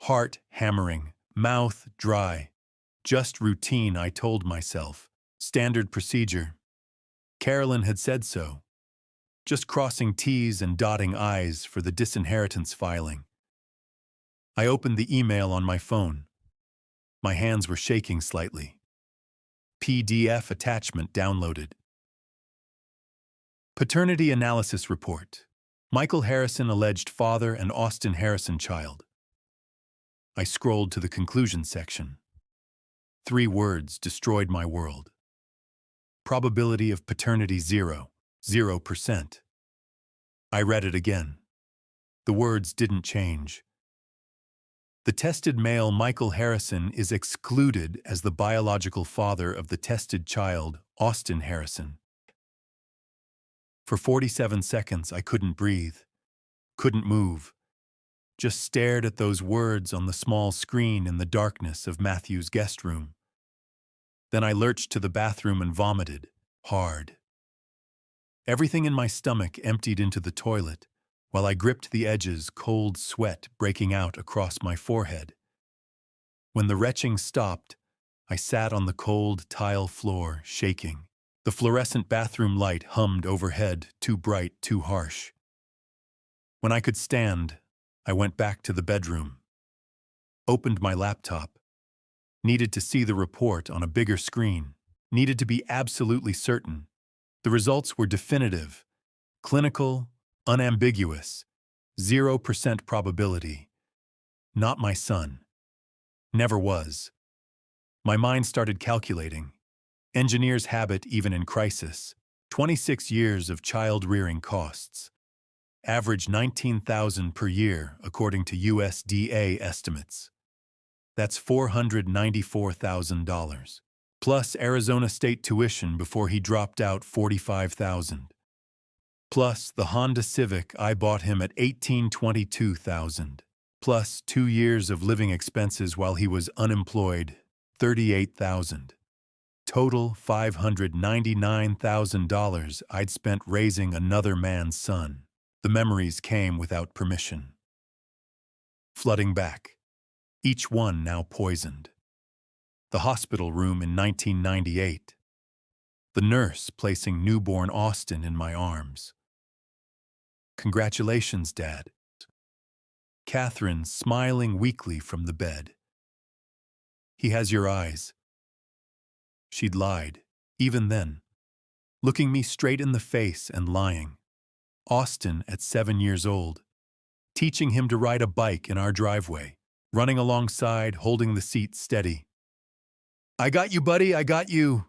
Heart hammering, mouth dry. Just routine, I told myself. Standard procedure. Carolyn had said so. Just crossing T's and dotting I's for the disinheritance filing. I opened the email on my phone. My hands were shaking slightly. PDF attachment downloaded. Paternity analysis report. Michael Harrison, alleged father, and Austin Harrison, child. I scrolled to the conclusion section. 3 words destroyed my world. Probability of paternity 0%. I read it again. The words didn't change. The tested male, Michael Harrison, is excluded as the biological father of the tested child, Austin Harrison. For 47 seconds, I couldn't breathe, couldn't move, just stared at those words on the small screen in the darkness of Matthew's guest room. Then I lurched to the bathroom and vomited, hard. Everything in my stomach emptied into the toilet, while I gripped the edges, cold sweat breaking out across my forehead. When the retching stopped, I sat on the cold tile floor, shaking. The fluorescent bathroom light hummed overhead, too bright, too harsh. When I could stand, I went back to the bedroom. Opened my laptop. Needed to see the report on a bigger screen. Needed to be absolutely certain. The results were definitive, clinical, unambiguous, 0% probability. Not my son. Never was. My mind started calculating. Engineer's habit even in crisis. 26 years of child-rearing costs. Average $19,000 per year, according to USDA estimates. That's $494,000. Plus Arizona State tuition before he dropped out, $45,000. Plus the Honda Civic I bought him at $18,22,000. Plus 2 years of living expenses while he was unemployed, $38,000. Total $599,000 I'd spent raising another man's son. The memories came without permission. Flooding back, each one now poisoned. The hospital room in 1998. The nurse placing newborn Austin in my arms. Congratulations, Dad. Catherine smiling weakly from the bed. He has your eyes. She'd lied, even then, looking me straight in the face and lying. Austin at 7 years old, teaching him to ride a bike in our driveway, running alongside, holding the seat steady. I got you, buddy, I got you.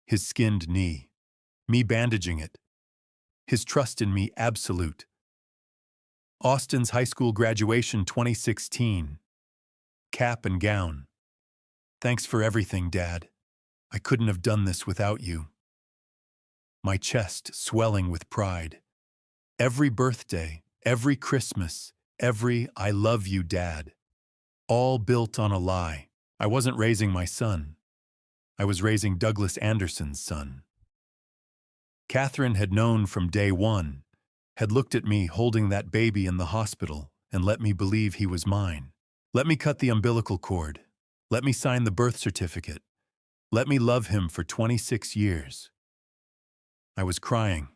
His skinned knee, me bandaging it. His trust in me absolute. Austin's high school graduation 2016. Cap and gown. Thanks for everything, Dad. I couldn't have done this without you. My chest swelling with pride. Every birthday, every Christmas, every I love you, Dad. All built on a lie. I wasn't raising my son. I was raising Douglas Anderson's son. Catherine had known from day one, had looked at me holding that baby in the hospital and let me believe he was mine. Let me cut the umbilical cord. Let me sign the birth certificate. Let me love him for 26 years. I was crying.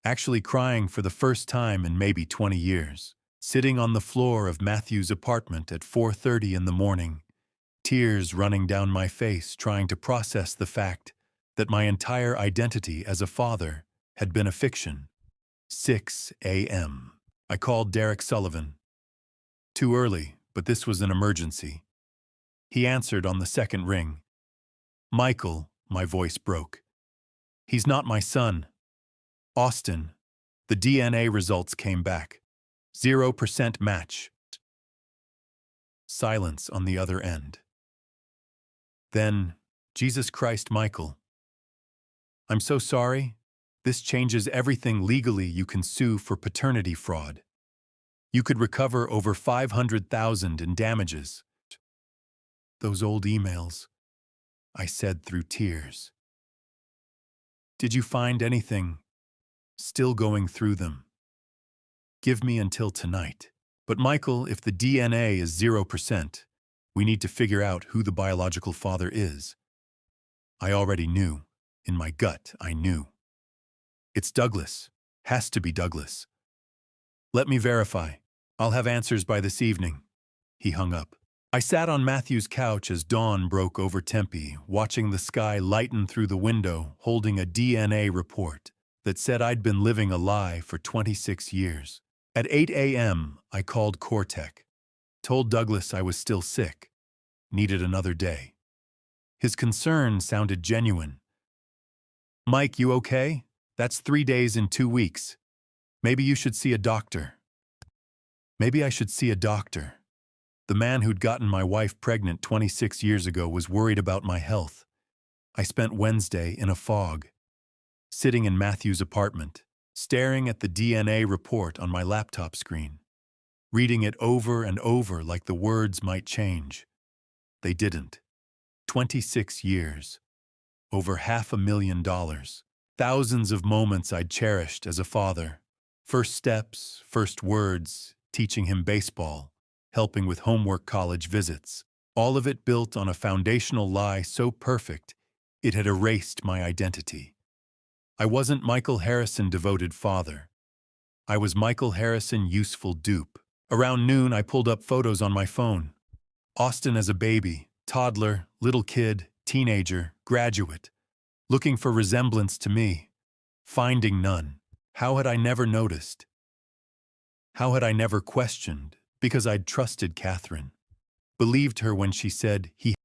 Actually crying for the first time in maybe 20 years. Sitting on the floor of Matthew's apartment at 4:30 in the morning, tears running down my face trying to process the fact that my entire identity as a father had been a fiction. 6 a.m. I called Derek Sullivan. Too early, but this was an emergency. He answered on the second ring. Michael, my voice broke. He's not my son. Austin, the DNA results came back. 0% match. Silence on the other end. Then, Jesus Christ, Michael. I'm so sorry. This changes everything legally. You can sue for paternity fraud. You could recover over $500,000 in damages. Those old emails, I said through tears. Did you find anything? Still going through them. Give me until tonight. But Michael, if the DNA is 0%, we need to figure out who the biological father is. I already knew. In my gut, I knew. It's Douglas. Has to be Douglas. Let me verify. I'll have answers by this evening. He hung up. I sat on Matthew's couch as dawn broke over Tempe, watching the sky lighten through the window, holding a DNA report that said I'd been living a lie for 26 years. At 8 a.m., I called Cortec. Told Douglas I was still sick, needed another day. His concern sounded genuine. Mike, you okay? That's 3 days in 2 weeks. Maybe you should see a doctor. Maybe I should see a doctor. The man who'd gotten my wife pregnant 26 years ago was worried about my health. I spent Wednesday in a fog, sitting in Matthew's apartment, staring at the DNA report on my laptop screen, reading it over and over like the words might change. They didn't. 26 years. Over $500,000. Thousands of moments I'd cherished as a father. First steps, first words, teaching him baseball, helping with homework, college visits. All of it built on a foundational lie so perfect, it had erased my identity. I wasn't Michael Harrison, devoted father. I was Michael Harrison, useful dupe. Around noon, I pulled up photos on my phone. Austin as a baby, toddler, little kid, teenager, graduate. looking for resemblance to me, finding none. How had I never noticed? How had I never questioned? Because I'd trusted Catherine. Believed her when she said he